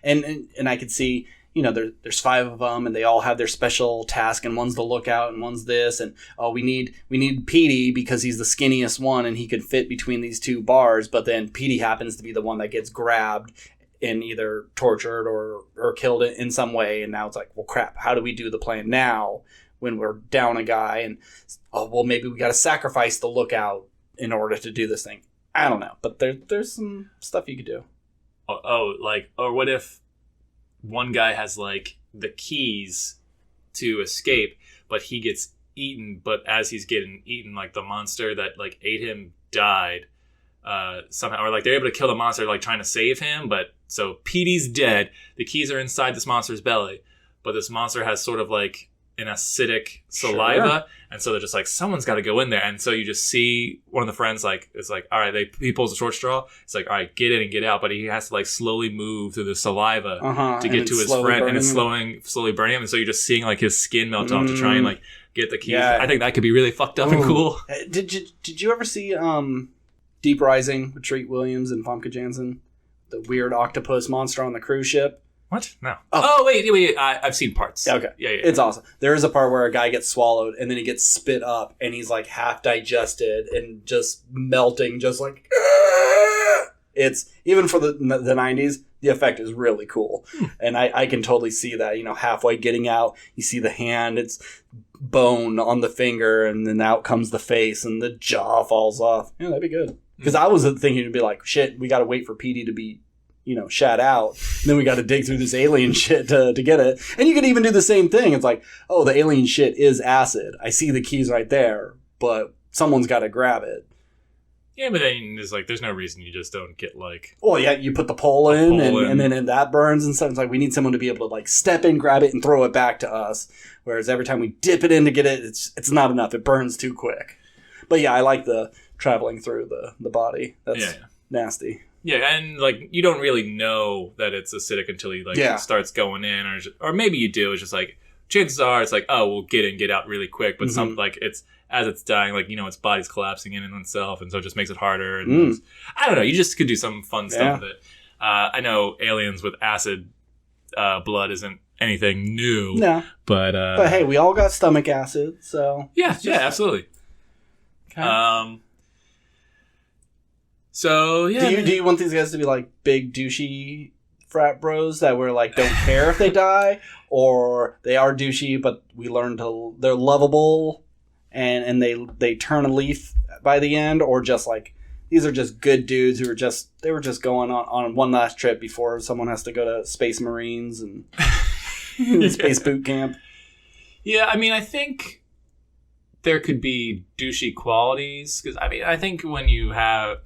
And I could see, you know, there's 5 of them, and they all have their special task, and one's the lookout, and one's this, and we need Petey because he's the skinniest one, and he could fit between these 2 bars, but then Petey happens to be the one that gets grabbed and either tortured or killed in some way, and now it's like, well, crap, how do we do the plan now when we're down a guy, and maybe we got to sacrifice the lookout in order to do this thing. I don't know, but there's some stuff you could do. Or what if one guy has like the keys to escape, but he gets eaten, but as he's getting eaten, like the monster that like ate him died somehow, or like they're able to kill the monster like trying to save him, but so Petey's dead, the keys are inside this monster's belly, but this monster has sort of like an acidic saliva, and so they're just like, someone's got to go in there, and so you just see one of the friends like, it's like, all right, he pulls a short straw, it's like, all right, get in and get out, but he has to like slowly move through the saliva to get to his friend, and it's slowly burning him, and so you're just seeing like his skin melt off to try and like get the keys. I think that could be really fucked up and cool. Did you ever see Deep Rising with Treat Williams and Famke Janssen, the weird octopus monster on the cruise ship? What? No. Oh, wait. I've seen parts. Okay. Yeah. It's awesome. There is a part where a guy gets swallowed, and then he gets spit up, and he's like half digested and just melting, just like... It's, even for the 90s, the effect is really cool. And I can totally see that, you know, halfway getting out, you see the hand, it's bone on the finger, and then out comes the face, and the jaw falls off. Yeah, that'd be good. Because I was thinking it'd be like, shit, we got to wait for Petey to be, you know, shat out. And then we got to dig through this alien shit to get it. And you could even do the same thing. It's like, oh, the alien shit is acid. I see the keys right there, but someone's got to grab it. Yeah, but then there's no reason you just don't get like. Oh yeah, you put the pole in, and then that burns and stuff. It's like we need someone to be able to like step in, grab it, and throw it back to us. Whereas every time we dip it in to get it, it's not enough. It burns too quick. But yeah, I like the traveling through the body. That's nasty. Yeah, and like you don't really know that it's acidic until he it starts going in, or maybe you do. It's just like chances are it's like, oh, we'll get in, get out really quick. But some like it's as it's dying, like its body's collapsing in itself, and so it just makes it harder. And I don't know. You just could do some fun stuff with it. I know aliens with acid blood isn't anything new. No, but hey, we all got stomach acid, so yeah, absolutely. Okay. So yeah, do you want these guys to be like big douchey frat bros that were like don't care if they die, or they are douchey but we learn they're lovable and they turn a leaf by the end, or just like these are just good dudes who were just going on one last trip before someone has to go to Space Marines and space boot camp. Yeah, I mean, I think there could be douchey qualities because I think when you have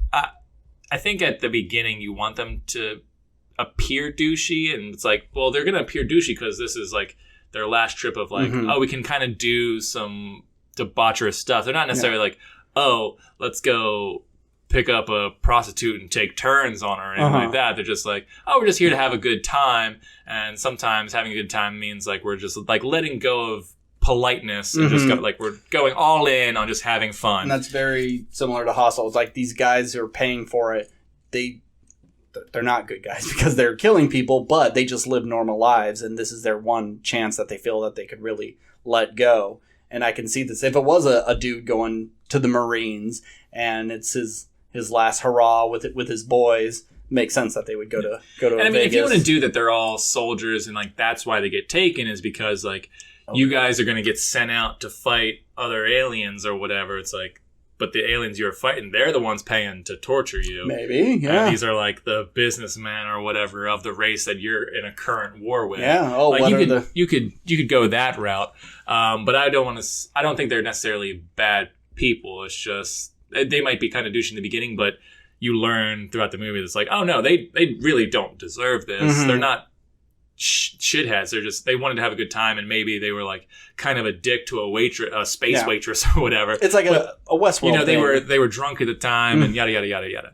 I think at the beginning you want them to appear douchey, and it's like, well, they're gonna appear douchey because this is like their last trip of like, oh, we can kind of do some debaucherous stuff. They're not necessarily like, oh, let's go pick up a prostitute and take turns on her or anything like that. They're just like, oh, we're just here to have a good time, and sometimes having a good time means like we're just like letting go of politeness and just we're going all in on just having fun. And that's very similar to Hostel. It's like these guys who are paying for it, they're not good guys because they're killing people, but they just live normal lives, and this is their one chance that they feel that they could really let go. And I can see this. If it was a dude going to the Marines and it's his last hurrah with his boys, it makes sense that they would go to and I mean, Vegas. if you want to do that, they're all soldiers, and like that's why they get taken is because like you guys are going to get sent out to fight other aliens or whatever. It's like, but the aliens you're fighting, they're the ones paying to torture you. Maybe, yeah. And these are like the businessmen or whatever of the race that you're in a current war with. Yeah. Oh, like you could go that route. But I don't think they're necessarily bad people. It's just they might be kind of douchey in the beginning, but you learn throughout the movie that's like, oh no, they really don't deserve this. They're not shitheads. They wanted to have a good time, and maybe they were like kind of a dick to a space waitress or whatever. It's like a Westworld. They were drunk at the time and yada yada yada yada.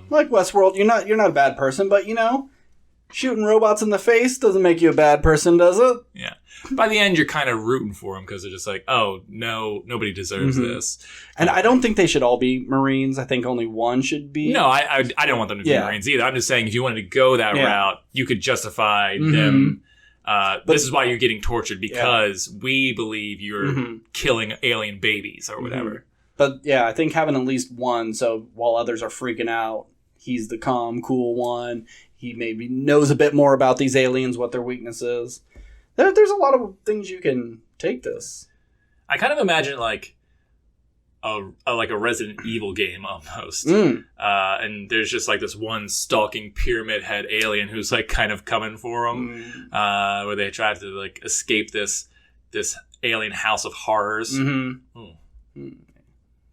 Like Westworld, you're not a bad person, but shooting robots in the face doesn't make you a bad person, does it? Yeah. By the end, you're kind of rooting for them because they're just like, oh no, nobody deserves this. And I don't think they should all be Marines. I think only one should be. No, I don't want them to be Marines either. I'm just saying if you wanted to go that route, you could justify them. This is why you're getting tortured because we believe you're killing alien babies or whatever. But yeah, I think having at least one, so while others are freaking out, he's the calm, cool one. He maybe knows a bit more about these aliens, what their weakness is. There's a lot of things you can take this. I kind of imagine like a Resident Evil game almost. And there's just like this one stalking pyramid head alien who's like kind of coming for them, where they try to like escape this alien house of horrors.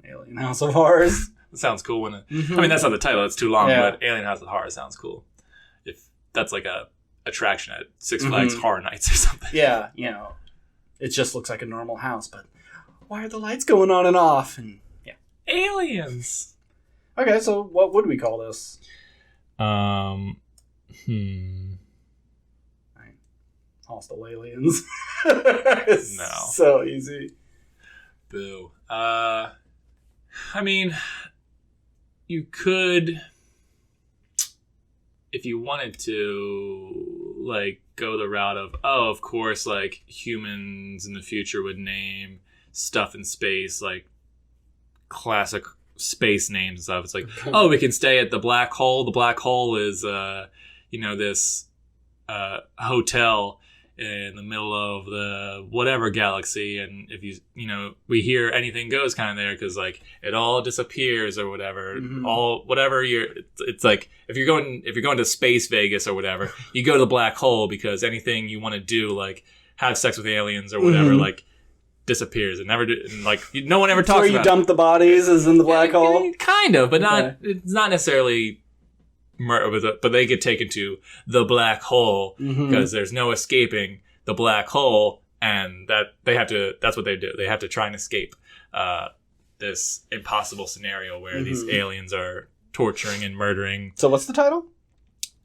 Alien House of Horrors. That sounds cool, wouldn't it? I mean, that's not the title. It's too long, but Alien House of Horrors sounds cool. If that's like a attraction at Six Flags Horror Nights or something. Yeah, it just looks like a normal house, but why are the lights going on and off? And aliens. Okay, so what would we call this? Hostile aliens. No. So easy. Boo. I mean, you could, if you wanted to, like, go the route of, of course, like, humans in the future would name stuff in space, like, classic space names and stuff. It's like, we can stay at the black hole. The black hole is, this hotel in the middle of the whatever galaxy, and if we hear anything goes kind of there because like it all disappears or whatever. It's like if you're going to space Vegas or whatever, you go to the black hole because anything you want to do, like have sex with aliens or whatever, like disappears and never no one ever talks where about you dump the bodies is in the black hole? Kind of, but it's not necessarily murder, but they get taken to the black hole because there's no escaping the black hole, and that's what they do. They have to try and escape this impossible scenario where these aliens are torturing and murdering. So what's the title?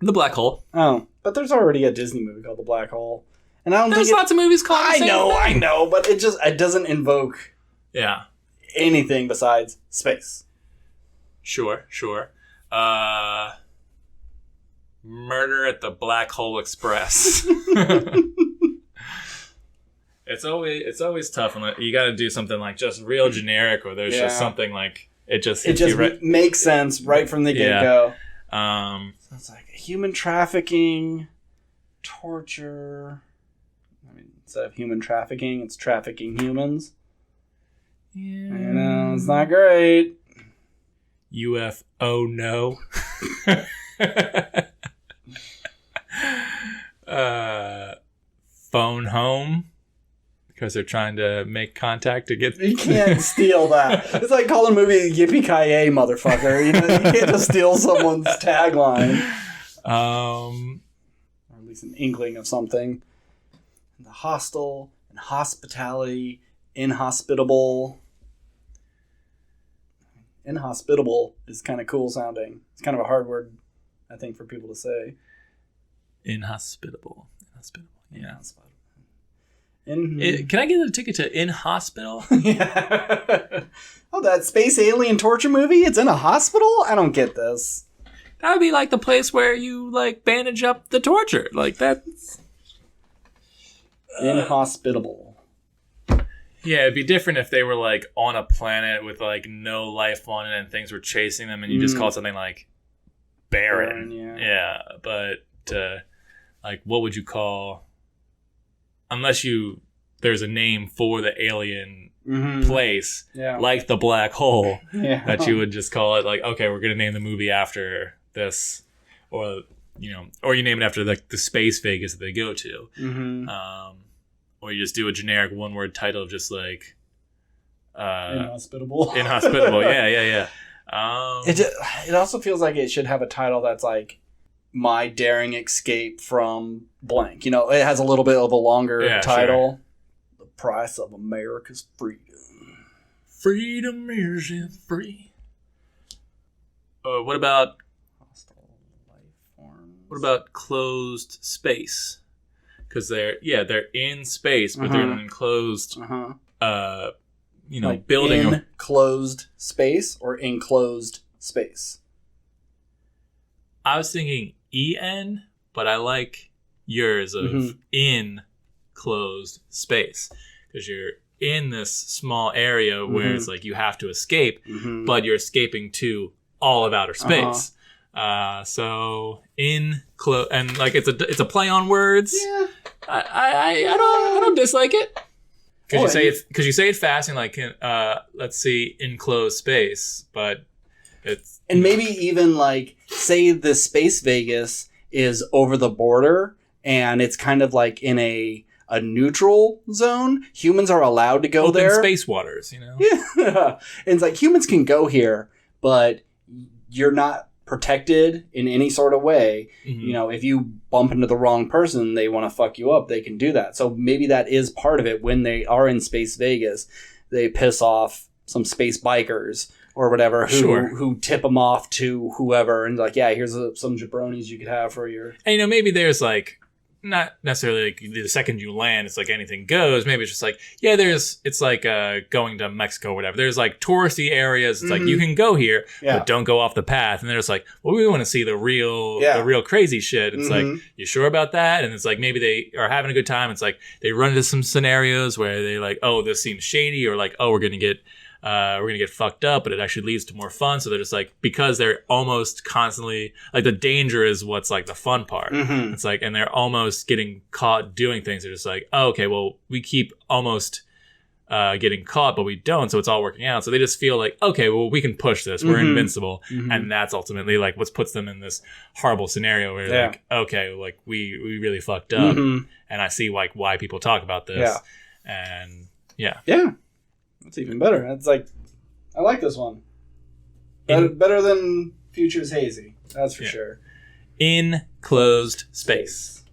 The Black Hole. Oh, but there's already a Disney movie called The Black Hole. And I don't There's think lots of movies called the same thing. I know, but it doesn't invoke anything besides space. Sure. Murder at the Black Hole Express. It's always tough when you got to do something like just real generic, or there's just something like it just makes sense right from the get-go. So it's like human trafficking, torture. I mean, instead of human trafficking, it's trafficking humans. Yeah. I know, it's not great. UFO no. Phone home because they're trying to make contact to get. You can't steal that. It's like calling a movie "Yippee-ki-yay, motherfucker." You can't just steal someone's tagline. Or at least an inkling of something. The hostile and hospitality, inhospitable. Inhospitable is kind of cool sounding. It's kind of a hard word, I think, for people to say. Inhospitable. Yeah. Can I get a ticket to In Hospital? Yeah. Oh, that space alien torture movie? It's in a hospital? I don't get this. That would be like the place where you like bandage up the torture. Like that's inhospitable. Yeah, it'd be different if they were like on a planet with like no life on it and things were chasing them, and you just call it something like barren. Yeah, but like what would you call? Unless there's a name for the alien place, like the black hole, that you would just call it like, okay, we're gonna name the movie after this, or you name it after like the space Vegas that they go to, or you just do a generic one-word title, just like inhospitable. Inhospitable, yeah. It also feels like it should have a title that's like My Daring Escape from Blank. It has a little bit of a longer title. Sure. The Price of America's Freedom. Freedom isn't free. What about Hostile life forms? What about Closed Space? Because they're in space, but they're in an enclosed like building. Enclosed space or enclosed space? I was thinking EN, but I like yours of in closed space, because you're in this small area where it's like you have to escape, but you're escaping to all of outer space. So in close, and like it's a play on words. Yeah, I don't dislike it. Because you say it fast and like let's see, enclosed space, but it's, and maybe even like say the space Vegas is over the border and it's kind of like in a neutral zone. Humans are allowed to go open there. Space waters, Yeah, and it's like humans can go here, but you're not protected in any sort of way. If you bump into the wrong person, they want to fuck you up, they can do that. So maybe that is part of it. When they are in space Vegas, they piss off some space bikers or whatever who tip them off to whoever and like, yeah, here's some jabronis you could have for your. And maybe there's like not necessarily like the second you land, it's like anything goes. Maybe it's just like, it's like going to Mexico or whatever. There's like touristy areas. It's like you can go here, but don't go off the path. And they're just like, well, we want to see the real crazy shit. It's like, you sure about that? And it's like maybe they are having a good time. It's like they run into some scenarios where they like, oh, this seems shady, or like, oh, we're gonna get fucked up, but it actually leads to more fun. So they're just like, because they're almost constantly like, the danger is what's like the fun part. It's like, and they're almost getting caught doing things. They're just like, oh, okay, well, we keep almost getting caught, but we don't, so it's all working out. So they just feel like, okay, well, we can push this, we're invincible. And that's ultimately like what puts them in this horrible scenario where they're like, okay, like we really fucked up, and I see like why people talk about this. And Yeah. Yeah. That's even better. That's like, I like this one. Better than Future's Hazy. That's for sure. Enclosed space.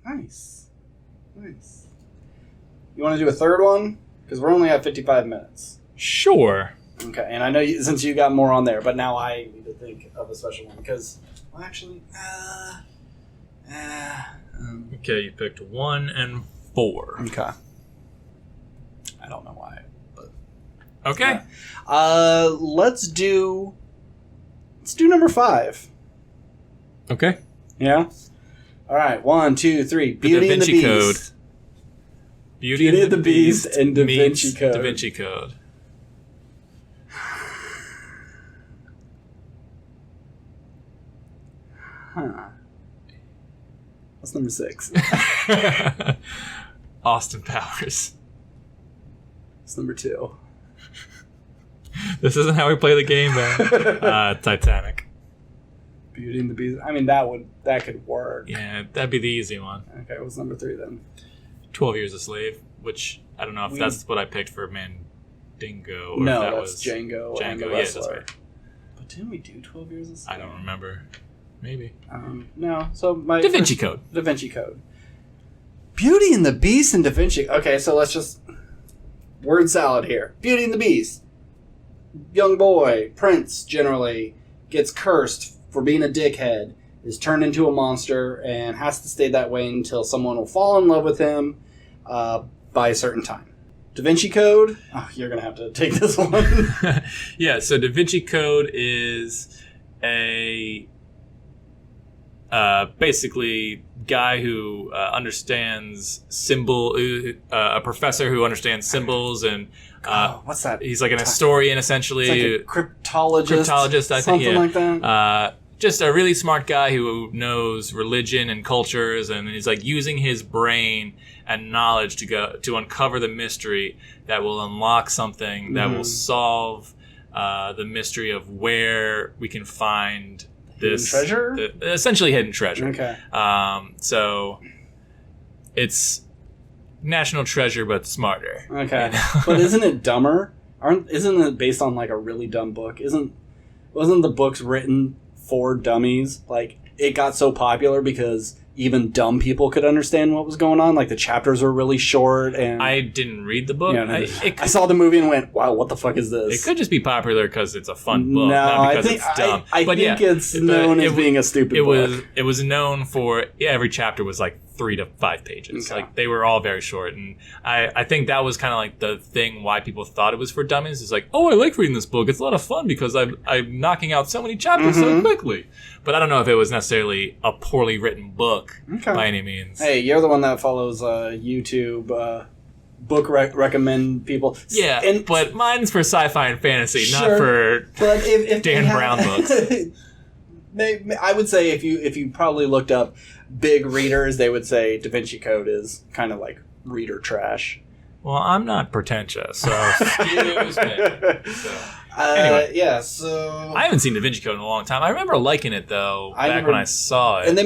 Nice. You want to do a third one? Because we're only at 55 minutes. Sure. Okay, and I know since you got more on there, but now I need to think of a special one because, well, actually, Okay, you picked 1 and 4. Okay. I don't know why, but Okay. let's do number 5. Okay. Yeah. All right. 1, 2, 3. Beauty and the Da Vinci Beast. Code. Beauty and the Beast and Da Vinci meets Code. Da Vinci Code. Huh. What's number 6? Austin Powers. What's number 2? This isn't how we play the game, man. Titanic. Beauty and the Beast. I mean, that could work. Yeah, that'd be the easy one. Okay, what's number 3 then? 12 Years a Slave, which I don't know if that's what I picked for Mandingo. Or No, if that that's was Django and the yeah, that's Wrestler. right. But didn't we do 12 Years a Slave? I don't remember. Maybe. No. So my Da Vinci Code. Da Vinci Code. Beauty and the Beast and Da Vinci. Okay, so let's just word salad here. Beauty and the Beast. Young boy, prince generally, gets cursed for being a dickhead, is turned into a monster, and has to stay that way until someone will fall in love with him by a certain time. Da Vinci Code? Oh, you're going to have to take this one. Yeah, so Da Vinci Code is a basically guy who understands a professor who understands symbols and what's that? He's like an historian essentially. It's like a cryptologist. I think, something like that. Just a really smart guy who knows religion and cultures, and he's like using his brain and knowledge to uncover the mystery that will unlock something that will solve the mystery of where we can find this hidden treasure. Essentially hidden treasure. Okay. So it's National Treasure, but smarter. Okay, you know? But isn't it dumber? Isn't it based on like a really dumb book? Wasn't the books written for dummies? Like it got so popular because even dumb people could understand what was going on. Like the chapters were really short, and I didn't read the book. I saw the movie and went, "Wow, what the fuck is this?" It could just be popular because it's a fun book, No, not because I think it's dumb. I think it's known as being a stupid book. It was known for every chapter was like 3 to 5 pages. Okay. Like they were all very short, and I think that was kind of like the thing why people thought it was for dummies. Is like, oh, I like reading this book. It's a lot of fun because I'm knocking out so many chapters so quickly. But I don't know if it was necessarily a poorly written book by any means. Hey, you're the one that follows YouTube book recommend people. Yeah, but mine's for sci-fi and fantasy, not for but if Dan Brown books. I would say if you probably looked up big readers, they would say Da Vinci Code is kind of like reader trash. Well, I'm not pretentious, so excuse me. Anyway, yeah. So I haven't seen Da Vinci Code in a long time. I remember liking it though when I saw it. And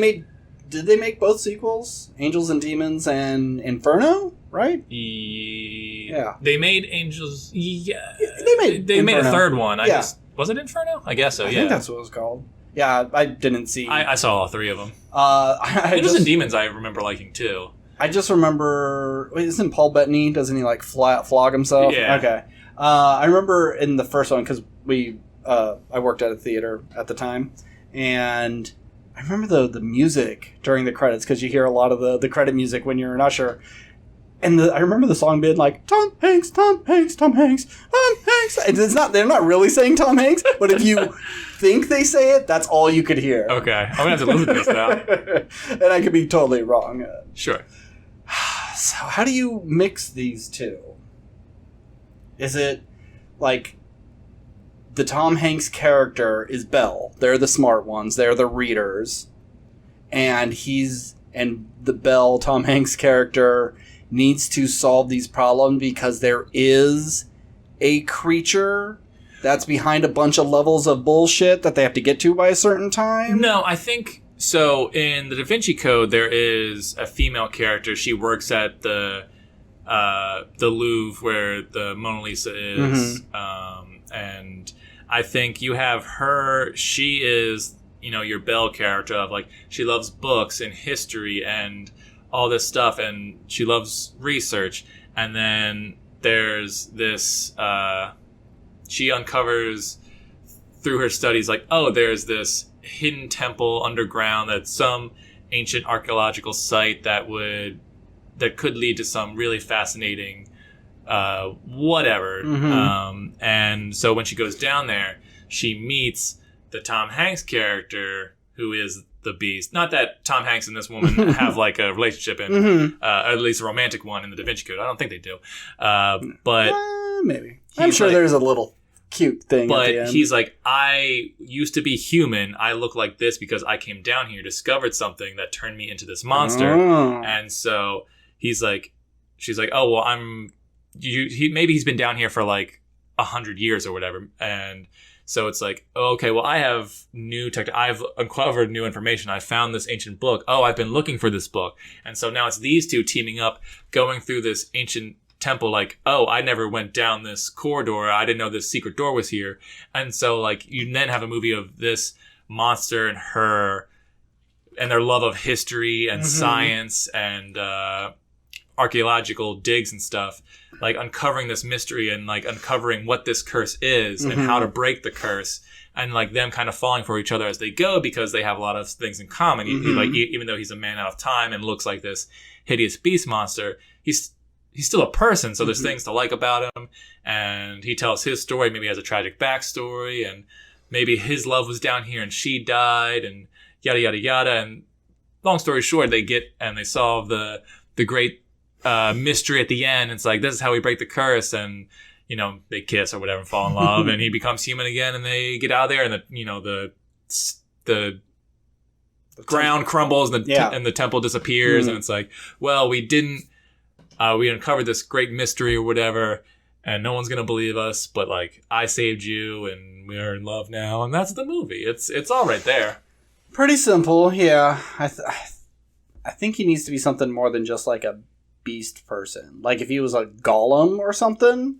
did they make both sequels? Angels and Demons and Inferno, right? Yeah. They made Angels. Yeah. They made a third one. Yeah. Was it Inferno? I guess so. I think that's what it was called. Yeah, I didn't see. I saw all 3 of them. Angels and Demons, I remember liking too. I just remember. Wait, isn't Paul Bettany? Doesn't he like flog himself? Yeah. Okay. I remember in the first one because I worked at a theater at the time, and I remember the music during the credits because you hear a lot of the credit music when you're not sure. And I remember the song being like Tom Hanks, Tom Hanks, Tom Hanks, Tom Hanks. And they're not really saying Tom Hanks, but if you think they say it, that's all you could hear. Okay, I'm gonna have to listen to this now. And I could be totally wrong. Sure. So how do you mix these two? Is it like the Tom Hanks character is Belle? They're the smart ones. They're the readers, and the Belle Tom Hanks character needs to solve these problems because there is a creature that's behind a bunch of levels of bullshit that they have to get to by a certain time? No, I think so. In the Da Vinci Code, there is a female character. She works at the the Louvre where the Mona Lisa is. And I think you have her. She is, your Belle character of like, she loves books and history and all this stuff, and she loves research. And then there's this, she uncovers through her studies, like, oh, there's this hidden temple underground that's some ancient archaeological site that could lead to some really fascinating whatever. And so when she goes down there, she meets the Tom Hanks character, who is the Beast. Not that Tom Hanks and this woman have like a relationship, or at least a romantic one in the Da Vinci Code. I don't think they do. But maybe. I'm sure there's a little cute thing but at the end. He's like, I used to be human. I look like this because I came down here, discovered something that turned me into this monster. And so she's like, oh, well, maybe he's been down here for like 100 years or whatever. And so it's like, oh, okay, well, I have I've uncovered new information. I found this ancient book. Oh, I've been looking for this book. And so now it's these two teaming up, going through this ancient temple, like, oh, I never went down this corridor. I didn't know this secret door was here. And so like, you then have a movie of this monster and her and their love of history and science and archaeological digs and stuff, like uncovering this mystery and like uncovering what this curse is and how to break the curse, and like them kind of falling for each other as they go because they have a lot of things in common. Like, even though he's a man out of time and looks like this hideous beast monster, he's still a person, so there's things to like about him. And he tells his story, maybe has a tragic backstory, and maybe his love was down here and she died, and yada yada yada. And long story short, they solve the great mystery at the end. It's like, this is how we break the curse, and they kiss or whatever and fall in love, and he becomes human again, and they get out of there, and the ground crumbles, and the temple disappears, and it's like, well, we uncovered this great mystery or whatever, and no one's gonna believe us, but like, I saved you, and we are in love now, and that's the movie. It's all right there. Pretty simple, yeah. I think he needs to be something more than just like a beast person. Like if he was a golem or something,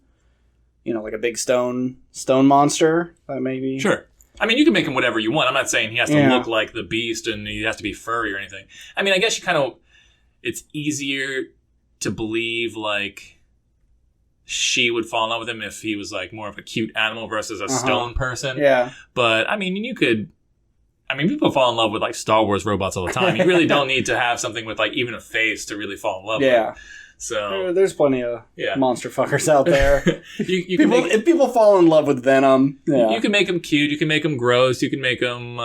like a big stone monster, maybe. Sure. I mean, you can make him whatever you want. I'm not saying he has to look like the beast and he has to be furry or anything. I mean, I guess it's easier to believe like she would fall in love with him if he was like more of a cute animal versus a stone person. Yeah. But I mean, people fall in love with like Star Wars robots all the time. You really don't need to have something with like even a face to really fall in love with. So there's plenty of monster fuckers out there. If people fall in love with Venom, you can make them cute. You can make them gross. You can make them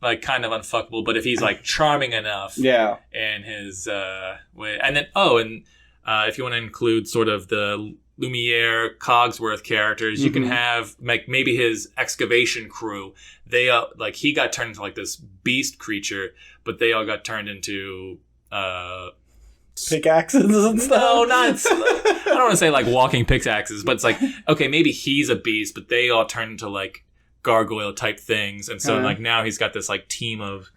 like kind of unfuckable. But if he's like charming enough, in his way, and then if you want to include sort of the Lumiere, Cogsworth characters, you can have like maybe his excavation crew. They like he got turned into like this beast creature, but they all got turned into pickaxes and stuff. No, not. I don't want to say like walking pickaxes, but it's like, okay, maybe he's a beast, but they all turn into like gargoyle type things, and so like now he's got this like team of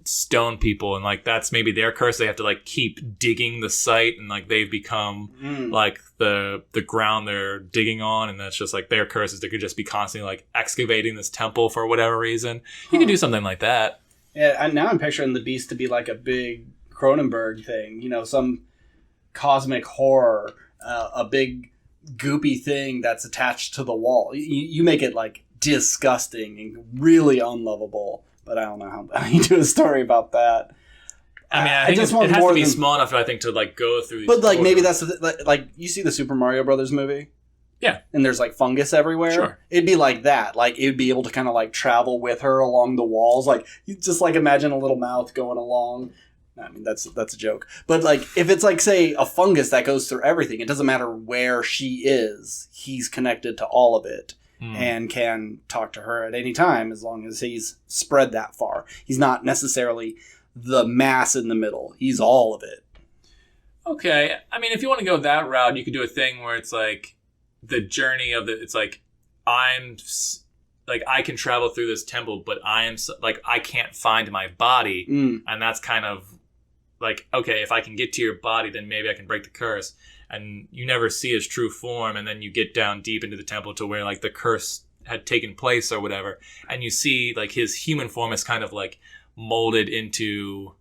stone people, and like that's maybe their curse. They have to like keep digging the site, and like they've become like the ground they're digging on, and that's just like their curse is they could just be constantly like excavating this temple for whatever reason. You could do something like that. Yeah, and now I'm picturing the beast to be like a big Cronenberg thing, some cosmic horror, a big goopy thing that's attached to the wall. You make it like disgusting and really unlovable. But I don't know how you do a story about that. I mean, I think it has to be small enough, I think, to like go through these. But like maybe that's like you see the Super Mario Brothers movie. Yeah. And there's like fungus everywhere. Sure. It'd be like that. Like it would be able to kind of like travel with her along the walls. Like you just like imagine a little mouth going along. I mean, that's a joke. But like if it's like, say, a fungus that goes through everything, it doesn't matter where she is. He's connected to all of it and can talk to her at any time as long as he's spread that far. He's not necessarily the mass in the middle. He's all of it. Okay. I mean, if you want to go that route, you could do a thing where it's like the journey of it's like I can travel through this temple, but I can't find my body. And that's kind of like, okay, if I can get to your body, then maybe I can break the curse. And you never see his true form, and then you get down deep into the temple to where like the curse had taken place or whatever, and you see like his human form is kind of like molded into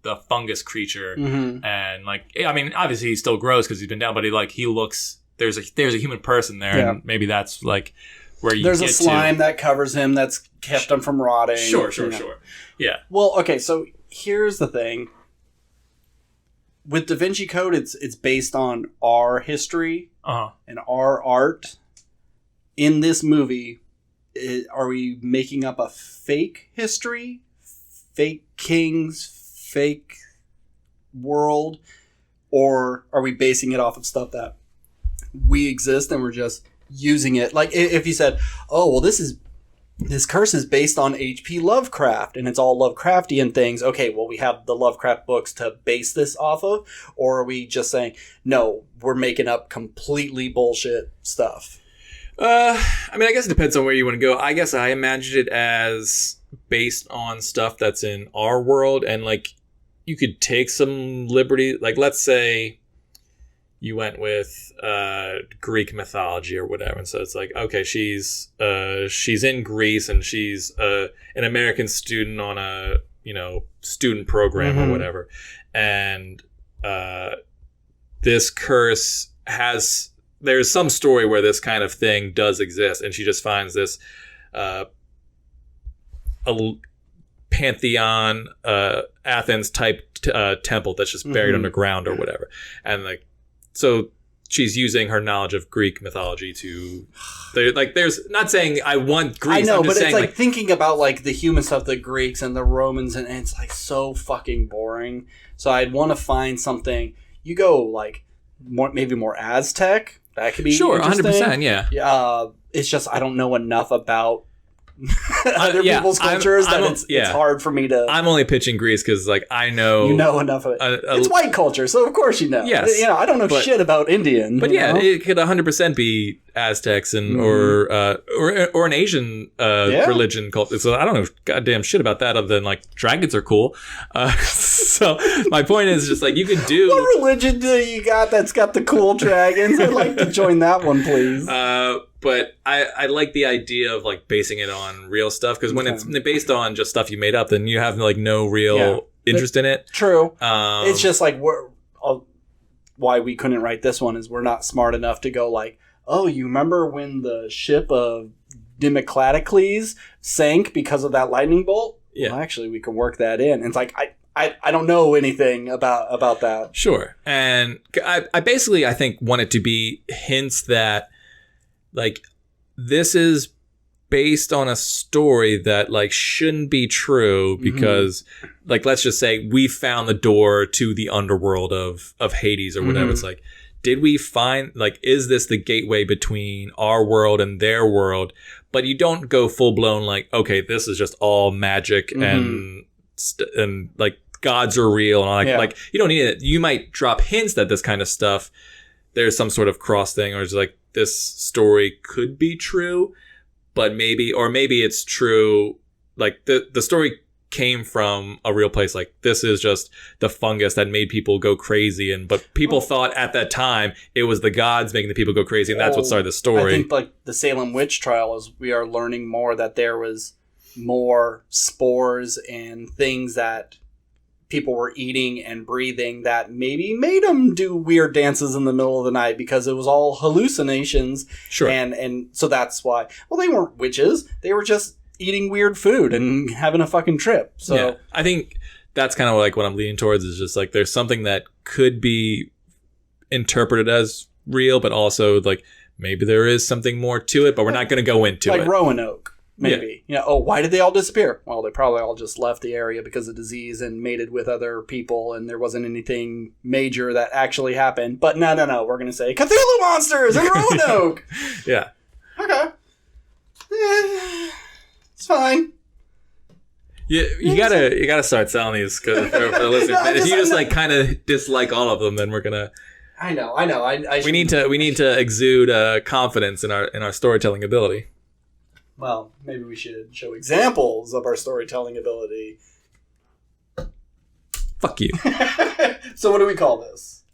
the fungus creature, and like, I mean, obviously he still grows because he's been down, but he looks, there's a human person there, and maybe that's like where there's a slime that covers him that's kept him from rotting. Sure. Yeah. Well, okay, so here's the thing. With Da Vinci Code, it's based on our history and our art. In this movie, are we making up a fake history? Fake kings? Fake world? Or are we basing it off of stuff that we exist and we're just using it? Like, if you said, oh, well, this curse is based on H.P. Lovecraft, and it's all Lovecraftian things. Okay, well, we have the Lovecraft books to base this off of? Or are we just saying, no, we're making up completely bullshit stuff? I mean, I guess it depends on where you want to go. I guess I imagined it as based on stuff that's in our world, and like you could take some liberty. Like, let's say you went with Greek mythology or whatever, and so it's like, okay, she's in Greece and she's an American student on a student program or whatever, and this curse has. There's some story where this kind of thing does exist, and she just finds this a Pantheon, Athens type temple that's just buried underground or whatever, and like, so she's using her knowledge of Greek mythology to, there's not saying I want Greece. I know, I'm just but saying, it's like thinking about like the human stuff, the Greeks and the Romans, and it's like so fucking boring. So I'd want to find something. You go like maybe more Aztec. That could be sure, 100%. Yeah. It's just I don't know enough about other people's cultures that it's hard for me to. I'm only pitching Greece because like I know enough of it. It's white culture, so of course you know. Yes, I don't know shit about Indian. But it could 100% be Aztecs and or an Asian religion culture. So I don't know goddamn shit about that other than like dragons are cool. So my point is just like you could do. What religion do you got that's got the cool dragons? I'd like to join that one, please. But I like the idea of like basing it on real stuff, because when it's based on just stuff you made up, then you have like no real interest in it. True. It's just like why we couldn't write this one is we're not smart enough to go like, oh, you remember when the ship of Democladicles sank because of that lightning bolt? Yeah. Well, actually, we can work that in. And it's like I don't know anything about that. Sure. And I basically I think want it to be hints that like this is based on a story that like shouldn't be true, because like let's just say we found the door to the underworld of Hades or whatever. It's like, did we find, like, is this the gateway between our world and their world? But you don't go full blown like, okay, this is just all magic and like gods are real and all that. Like you don't need it. You might drop hints that this kind of stuff, there's some sort of cross thing, or it's like this story could be true, but maybe it's true. Like the story came from a real place. Like this is just the fungus that made people go crazy, but people thought at that time it was the gods making the people go crazy, and that's what started the story. I think like the Salem witch trial is we are learning more that there was more spores and things that people were eating and breathing that maybe made them do weird dances in the middle of the night, because it was all hallucinations. Sure. And so that's why. Well, they weren't witches. They were just eating weird food and having a fucking trip. So yeah, I think that's kind of like what I'm leaning towards, is just like there's something that could be interpreted as real, but also like maybe there is something more to it, but we're not going to go into it. Like Roanoke. Maybe. Why did they all disappear? Well, they probably all just left the area because of disease and mated with other people, and there wasn't anything major that actually happened. But no. We're going to say Cthulhu monsters in Roanoke! Yeah. Okay. It's fine. You gotta start selling these for the listeners. If you just like kind of dislike all of them, then we're gonna. I know. We need to exude confidence in our storytelling ability. Well, maybe we should show examples of our storytelling ability. Fuck you. So what do we call this?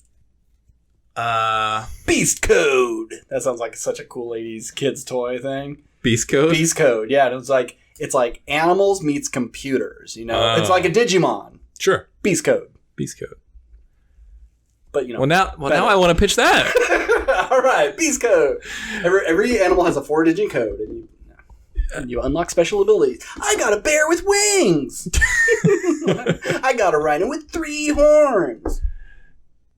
Uh, Beast Code. That sounds like such a cool 80s kids toy thing. Beast Code? Beast Code, yeah. It's like animals meets computers, you know? It's like a Digimon. Sure. Beast Code. Beast Code. But, you know. Well, now I want to pitch that. All right, Beast Code. Every animal has a 4-digit code, and you unlock special abilities. I got a bear with wings. I got a rhino with 3 horns.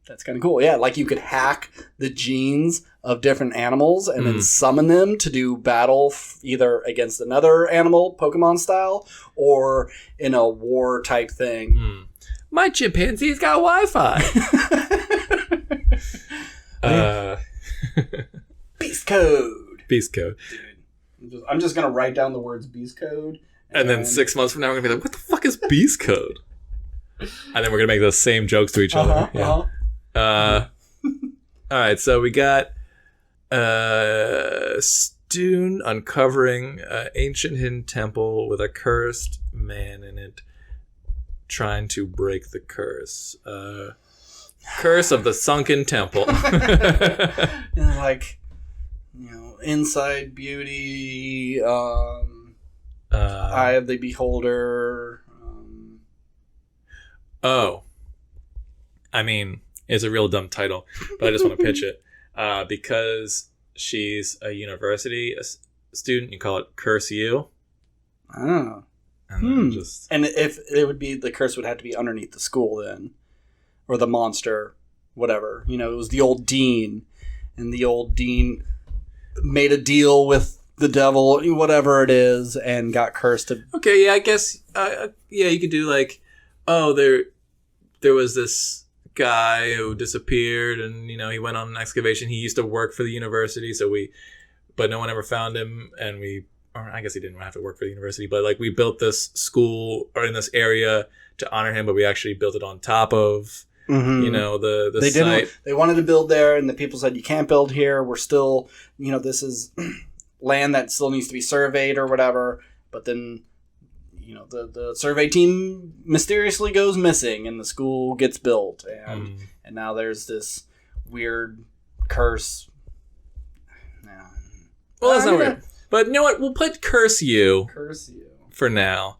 That's kind of cool. Yeah, like you could hack the genes of different animals and then summon them to do battle either against another animal, Pokemon style, or in a war type thing. My chimpanzee's got Wi-Fi. Beast Code. Beast Code. Dude, I'm just going to write down the words Beast Code. And then 6 months from now, we're going to be like, what the fuck is Beast Code? And then we're going to make those same jokes to each other. Yeah. All right, so we got student uncovering an ancient hidden temple with a cursed man in it, trying to break the curse. Curse of the sunken temple. And like, you know, Inside Beauty, Eye of the Beholder. I mean, it's a real dumb title, but I just want to pitch it. Because she's a university student, you call it Curse You. Oh. And just... And if it would be, the curse would have to be underneath the school then. Or the monster, whatever. You know, it was the old dean. And the old dean made a deal with the devil, whatever it is, and got cursed. Okay, yeah, I guess, yeah, you could do like, oh, there was this guy who disappeared, and you know he went on an excavation. He used to work for the university, but no one ever found him, and or I guess he didn't have to work for the university, but like we built this school or in this area to honor him, but we actually built it on top of you know the site. They wanted to build there, and the people said you can't build here. We're still, you know, this is land that still needs to be surveyed or whatever. But then, you know, the survey team mysteriously goes missing and the school gets built. And now there's this weird curse. Well, that's not weird. But you know what? We'll put Curse You for now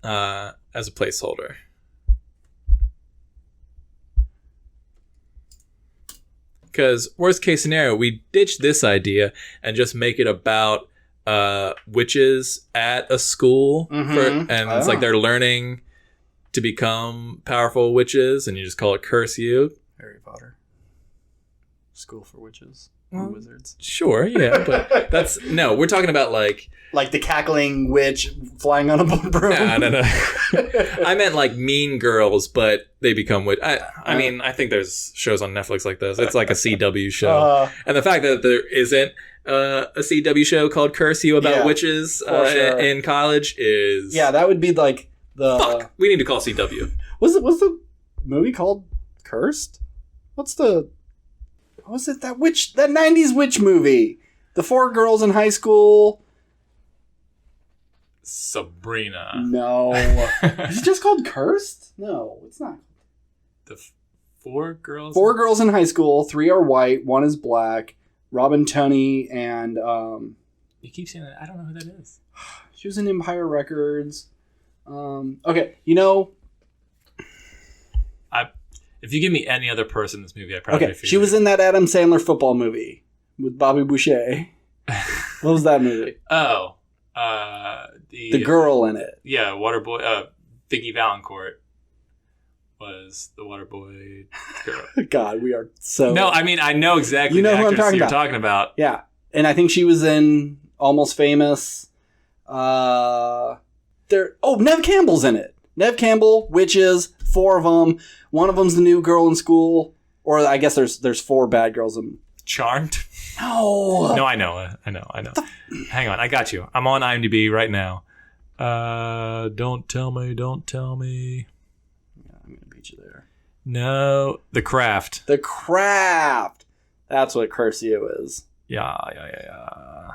as a placeholder. Because worst case scenario, we ditch this idea and just make it about witches at a school, it's like they're learning to become powerful witches, and you just call it Curse You. Harry Potter. School for witches and wizards. Sure, yeah, but we're talking about like the cackling witch flying on a broom. No. I meant like Mean Girls, but they become witch. I mean, I think there's shows on Netflix like this. It's like a CW show, and the fact that there isn't a CW show called Curse You about witches in college is that would be like the fuck. We need to call CW. Was the movie called Cursed? What was it that 90s witch movie? The 4 girls in high school. Sabrina. No. Is it just called Cursed? No, it's not. The 4 girls? 4 girls in high school. 3 are white. 1 is black. Robin Tunney and... You keep saying that. I don't know who that is. She was in Empire Records. Okay, you know... If you give me any other person in this movie, I probably figure she was in that Adam Sandler football movie with Bobby Boucher. What was that movie? Oh. The girl in it. Yeah, Waterboy. Vicky Valancourt was the Waterboy girl. God, we are so... No, I mean, I know exactly the actress you're talking about. Yeah, and I think she was in Almost Famous. Nev Campbell's in it. Nev Campbell, witches, 4 of them. One of them's the new girl in school. Or I guess there's 4 bad girls in... Charmed? No. No, I know. Hang on, I got you. I'm on IMDb right now. Don't tell me. Yeah, I'm going to beat you there. No. The Craft. The Craft. That's what Curse You is. Yeah.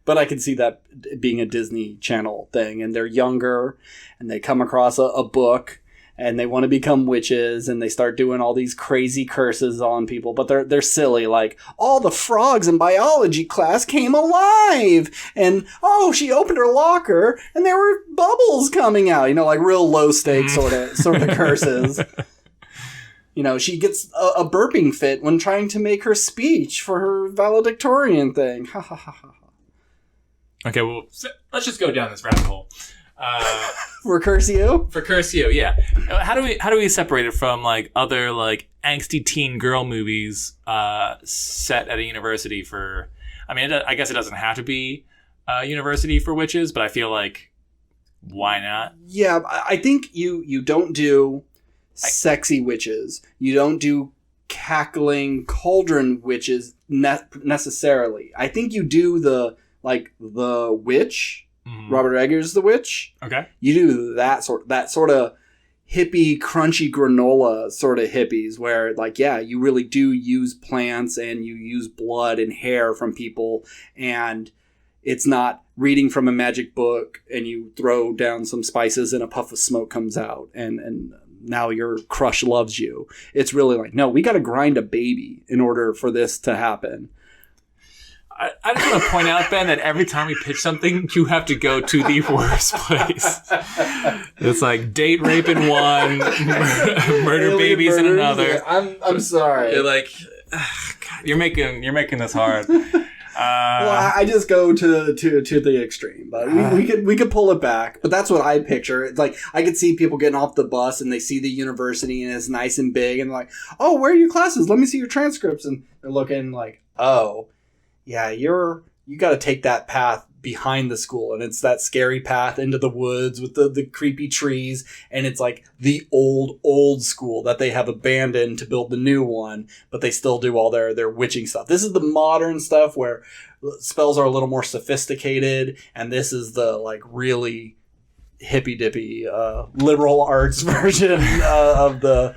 But I can see that being a Disney Channel thing. And they're younger, and they come across a book, and they want to become witches, and they start doing all these crazy curses on people. But they're silly, like, all the frogs in biology class came alive, and oh, she opened her locker, and there were bubbles coming out. You know, like real low stakes sort of curses. You know, she gets a burping fit when trying to make her speech for her valedictorian thing. Ha ha ha ha. Okay, well, let's just go down this rabbit hole. For Curse You? For Curse You, yeah. How do we separate it from like other like angsty teen girl movies set at a university for? I mean, I guess it doesn't have to be a university for witches, but I feel like why not? Yeah, I think you don't do sexy witches. You don't do cackling cauldron witches necessarily. I think you do the witch. Mm-hmm. Robert Eggers' The Witch. Okay. You do that sort of hippie, crunchy granola sort of hippies where, like, yeah, you really do use plants and you use blood and hair from people, and it's not reading from a magic book and you throw down some spices and a puff of smoke comes out and now your crush loves you. It's really like, no, we got to grind a baby in order for this to happen. I just want to point out, Ben, that every time we pitch something, you have to go to the worst place. It's like date rape in one, murder babies in another. Yeah, I'm sorry. You're like, God, you're making this hard. Well, I just go to the extreme, but we could pull it back. But that's what I picture. It's like I could see people getting off the bus and they see the university and it's nice and big and they're like, oh, where are your classes? Let me see your transcripts. And they're looking like, oh. Yeah, you got to take that path behind the school, and it's that scary path into the woods with the creepy trees, and it's like the old school that they have abandoned to build the new one, but they still do all their witching stuff. This is the modern stuff where spells are a little more sophisticated, and this is the like really hippy dippy liberal arts version of the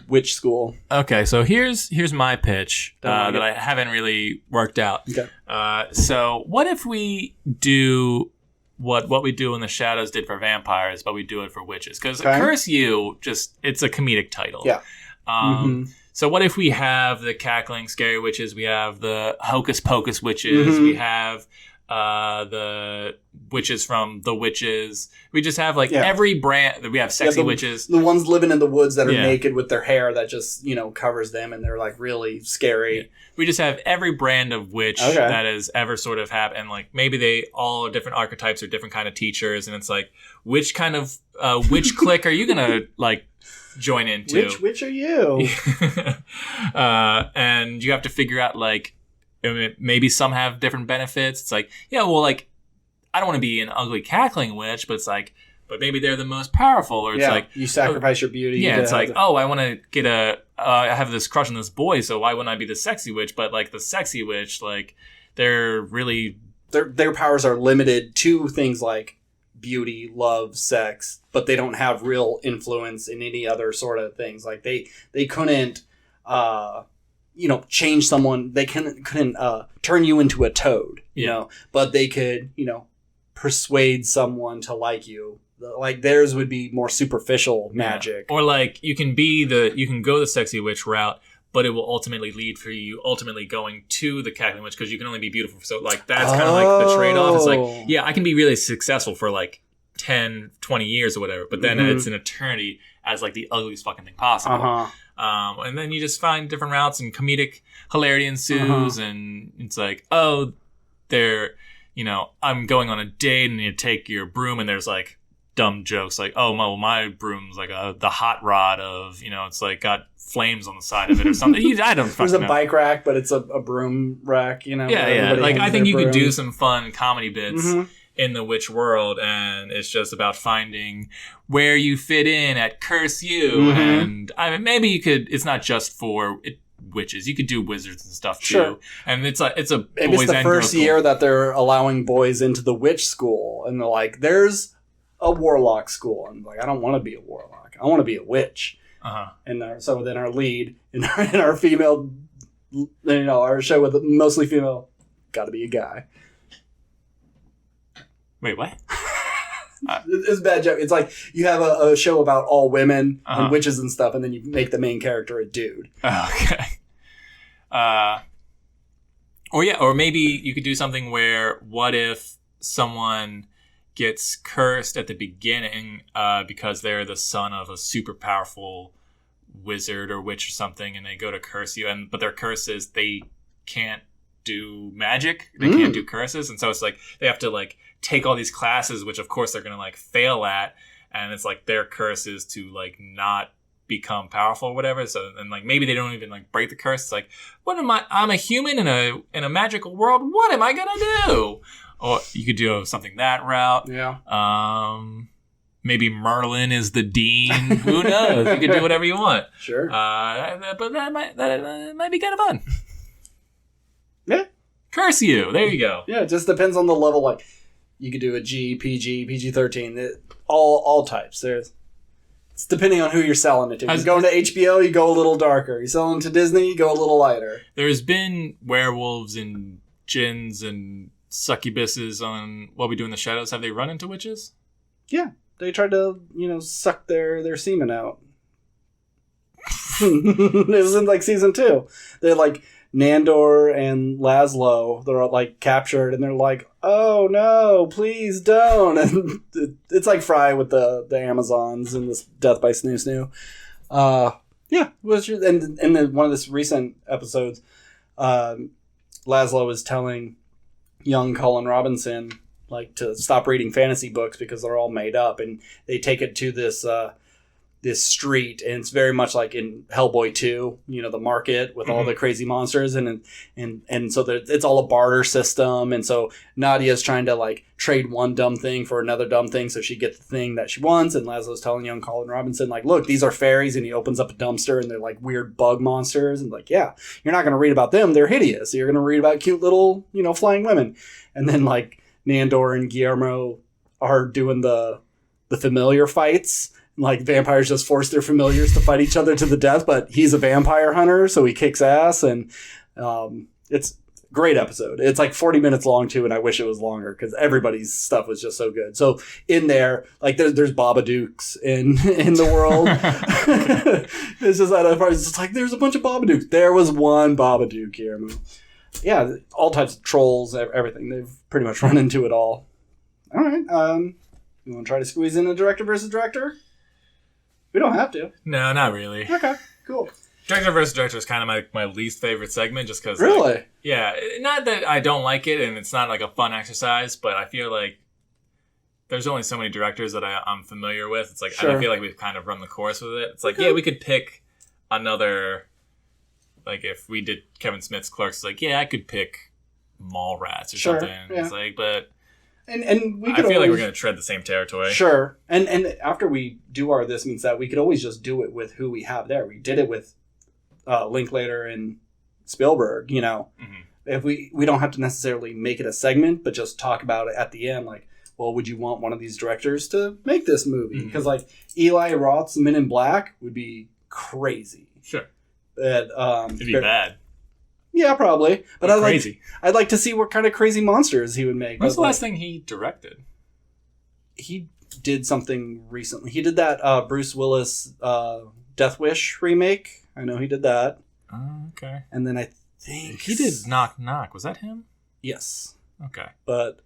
witch school. Okay, so here's my pitch that I haven't really worked out. Okay. So what if we do what we do in the Shadows did for vampires, but we do it for witches? Because Curse You, it's a comedic title. Yeah. So what if we have the cackling scary witches, we have the hocus pocus witches, we have the witches from The Witches. We just have every brand. We have sexy witches. The ones living in the woods that are naked with their hair that just, covers them and they're like really scary. Yeah. We just have every brand of witch that has ever sort of happened. And like maybe they all are different archetypes or different kind of teachers. And it's like, which kind of witch clique are you going to like join into? Which are you? And you have to figure out like, maybe some have different benefits. It's like, yeah, well, like, I don't want to be an ugly cackling witch, but it's like, but maybe they're the most powerful. Or it's like, you sacrifice your beauty. Yeah, it's like, I want to get I have this crush on this boy, so why wouldn't I be the sexy witch? But like the sexy witch, like, they're really... Their powers are limited to things like beauty, love, sex, but they don't have real influence in any other sort of things. Like, they couldn't... change someone. They couldn't turn you into a toad, but they could, persuade someone to like you. Like theirs would be more superficial magic. Or like you can go the sexy witch route, but it will ultimately lead for you ultimately going to the cackling witch because you can only be beautiful. So like that's kind of like the trade-off. It's like, yeah, I can be really successful for like 10, 20 years or whatever, but then it's an eternity as like the ugliest fucking thing possible. And then you just find different routes and comedic hilarity ensues and it's like, oh, I'm going on a date and you take your broom and there's like dumb jokes like, oh, my broom's like the hot rod of, it's like got flames on the side of it or something. I don't fucking know. There's a bike rack, but it's a broom rack, Yeah. Like I think you could do some fun comedy bits in the witch world, and it's just about finding where you fit in at Curse You. And I mean, maybe you could. It's not just for witches. You could do wizards and stuff too. Sure. And it's a boys and it's the first year that they're allowing boys into the witch school, and they're like, "There's a warlock school," and I'm like, I don't want to be a warlock. I want to be a witch. And so then our lead in our female, our show with mostly female, got to be a guy. Wait, what? It's a bad joke. It's like you have a show about all women and Uh-huh. witches and stuff, and then you make the main character a dude. Okay. Or maybe you could do something where what if someone gets cursed at the beginning because they're the son of a super powerful wizard or witch or something, and they go to curse you, but their curse is they can't do magic, they can't do curses, and so it's like they have to like take all these classes, which of course they're gonna like fail at, and it's like their curse is to like not become powerful or whatever. So and like maybe they don't even like break the curse. It's like, what am I'm a human in a magical world, what am I gonna do? Or you could do something that route. Yeah. Maybe Merlin is the dean. Who knows? You could do whatever you want. Sure. But that might be kind of fun. Yeah. Curse you. There you go. Yeah, it just depends on the level. Like, you could do a G, PG, PG-13. All types. It's depending on who you're selling it to. You're going to HBO, you go a little darker. You're selling to Disney, you go a little lighter. There's been werewolves and djinns and succubuses on What We Do in the Shadows. Have they run into witches? Yeah. They tried to, suck their semen out. It was in, like, season 2. They're, like, Nandor and Laszlo, they're all, like, captured, and they're like, oh, no, please don't. And it's like Fry with the Amazons and this Death by Snoo Snoo. Yeah. And then one of this recent episodes, Laszlo is telling young Colin Robinson, like, to stop reading fantasy books because they're all made up, and they take it to this street, and it's very much like in Hellboy 2, the market with all the crazy monsters, and so it's all a barter system, and so Nadia's trying to like trade one dumb thing for another dumb thing so she gets the thing that she wants, and Laszlo's telling young Colin Robinson, like, look, these are fairies, and he opens up a dumpster, and they're like weird bug monsters, and like, yeah, you're not going to read about them, they're hideous, you're going to read about cute little, flying women. And then like Nandor and Guillermo are doing the familiar fights. Like, vampires just force their familiars to fight each other to the death, but he's a vampire hunter, so he kicks ass, and it's a great episode. It's like 40 minutes long, too, and I wish it was longer, because everybody's stuff was just so good. So, in there, like, there's Babadooks in the world. It's just that part, it's just like, there's a bunch of Babadooks. There was one Babadook here. Yeah, all types of trolls, everything. They've pretty much run into it all. All right, you want to try to squeeze in a director versus director? We don't have to. No, not really. Okay, cool. Director versus director is kind of my least favorite segment, just because. Really? Like, yeah, not that I don't like it, and it's not like a fun exercise, but I feel like there's only so many directors that I'm familiar with. It's like, sure. I feel like we've kind of run the course with it. It's like, yeah, we could pick another. Like, if we did Kevin Smith's Clerks, it's like, yeah, I could pick Mallrats or something. Yeah. It's like, but. And we I could feel like always, we're going to tread the same territory. Sure. And after we do our This Means That, we could always just do it with who we have there. We did it with Linklater and Spielberg, Mm-hmm. If we don't have to necessarily make it a segment, but just talk about it at the end, like, well, would you want one of these directors to make this movie? Because, like, Eli Roth's Men in Black would be crazy. Sure. It'd be bad. Yeah, probably. But I'd like to see what kind of crazy monsters he would make. What's the last thing he directed? He did something recently. He did that Bruce Willis Death Wish remake. I know he did that. Oh, okay. And then I think he did Knock Knock. Was that him? Yes. Okay. But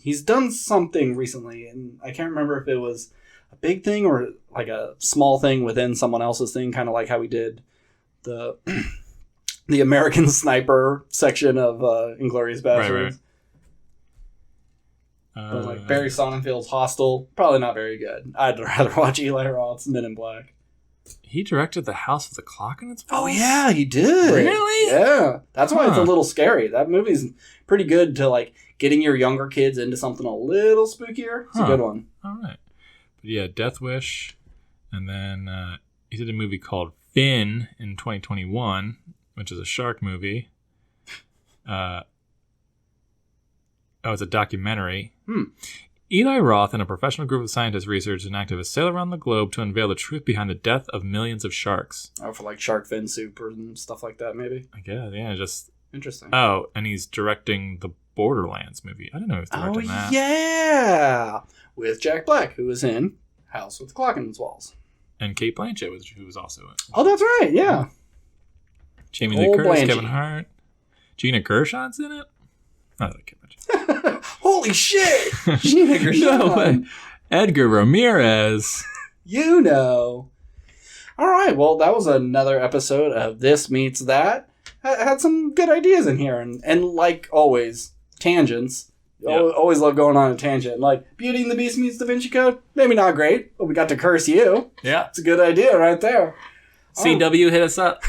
he's done something recently, and I can't remember if it was a big thing or like a small thing within someone else's thing, kind of like how he did the the American Sniper section of Inglourious Basterds. Right. But like Barry Sonnenfeld's Hostel, probably not very good. I'd rather watch Eli Roth's Men in Black. He directed The House with the Clock on its Walls? Oh yeah, he did. Really? Yeah. That's why it's a little scary. That movie's pretty good to like getting your younger kids into something a little spookier. It's a good one. All right. But yeah, Death Wish, and then he did a movie called Finn in 2021, which is a shark movie. It's a documentary. Eli Roth and a professional group of scientists, researchers, and activists sail around the globe to unveil the truth behind the death of millions of sharks. Oh, for like shark fin soup or stuff like that, maybe? I guess, yeah, just... Interesting. Oh, and he's directing the Borderlands movie. I didn't know he was directing that. Yeah, with Jack Black, who was in House with the Clock in its Walls. And Kate Blanchett, who was also in. Oh, that's right. Yeah. Jamie Lee Curtis, Kevin Hart. Gina Gershon's in it? I like Kate Blanchett. Holy shit! Gina Gershon. No way. Edgar Ramirez. You know. All right. Well, that was another episode of This Meets That. Had some good ideas in here. And like always, tangents. Yep. Always love going on a tangent. Like, Beauty and the Beast meets Da Vinci Code. Maybe not great, but we got to curse you. Yeah. It's a good idea right there. CW, hit us up.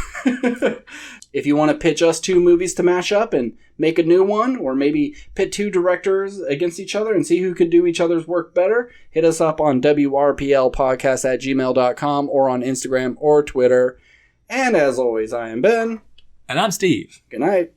If you want to pitch us 2 movies to mash up and make a new one, or maybe pit 2 directors against each other and see who can do each other's work better, hit us up on wrplpodcast@gmail.com or on Instagram or Twitter. And as always, I am Ben. And I'm Steve. Good night.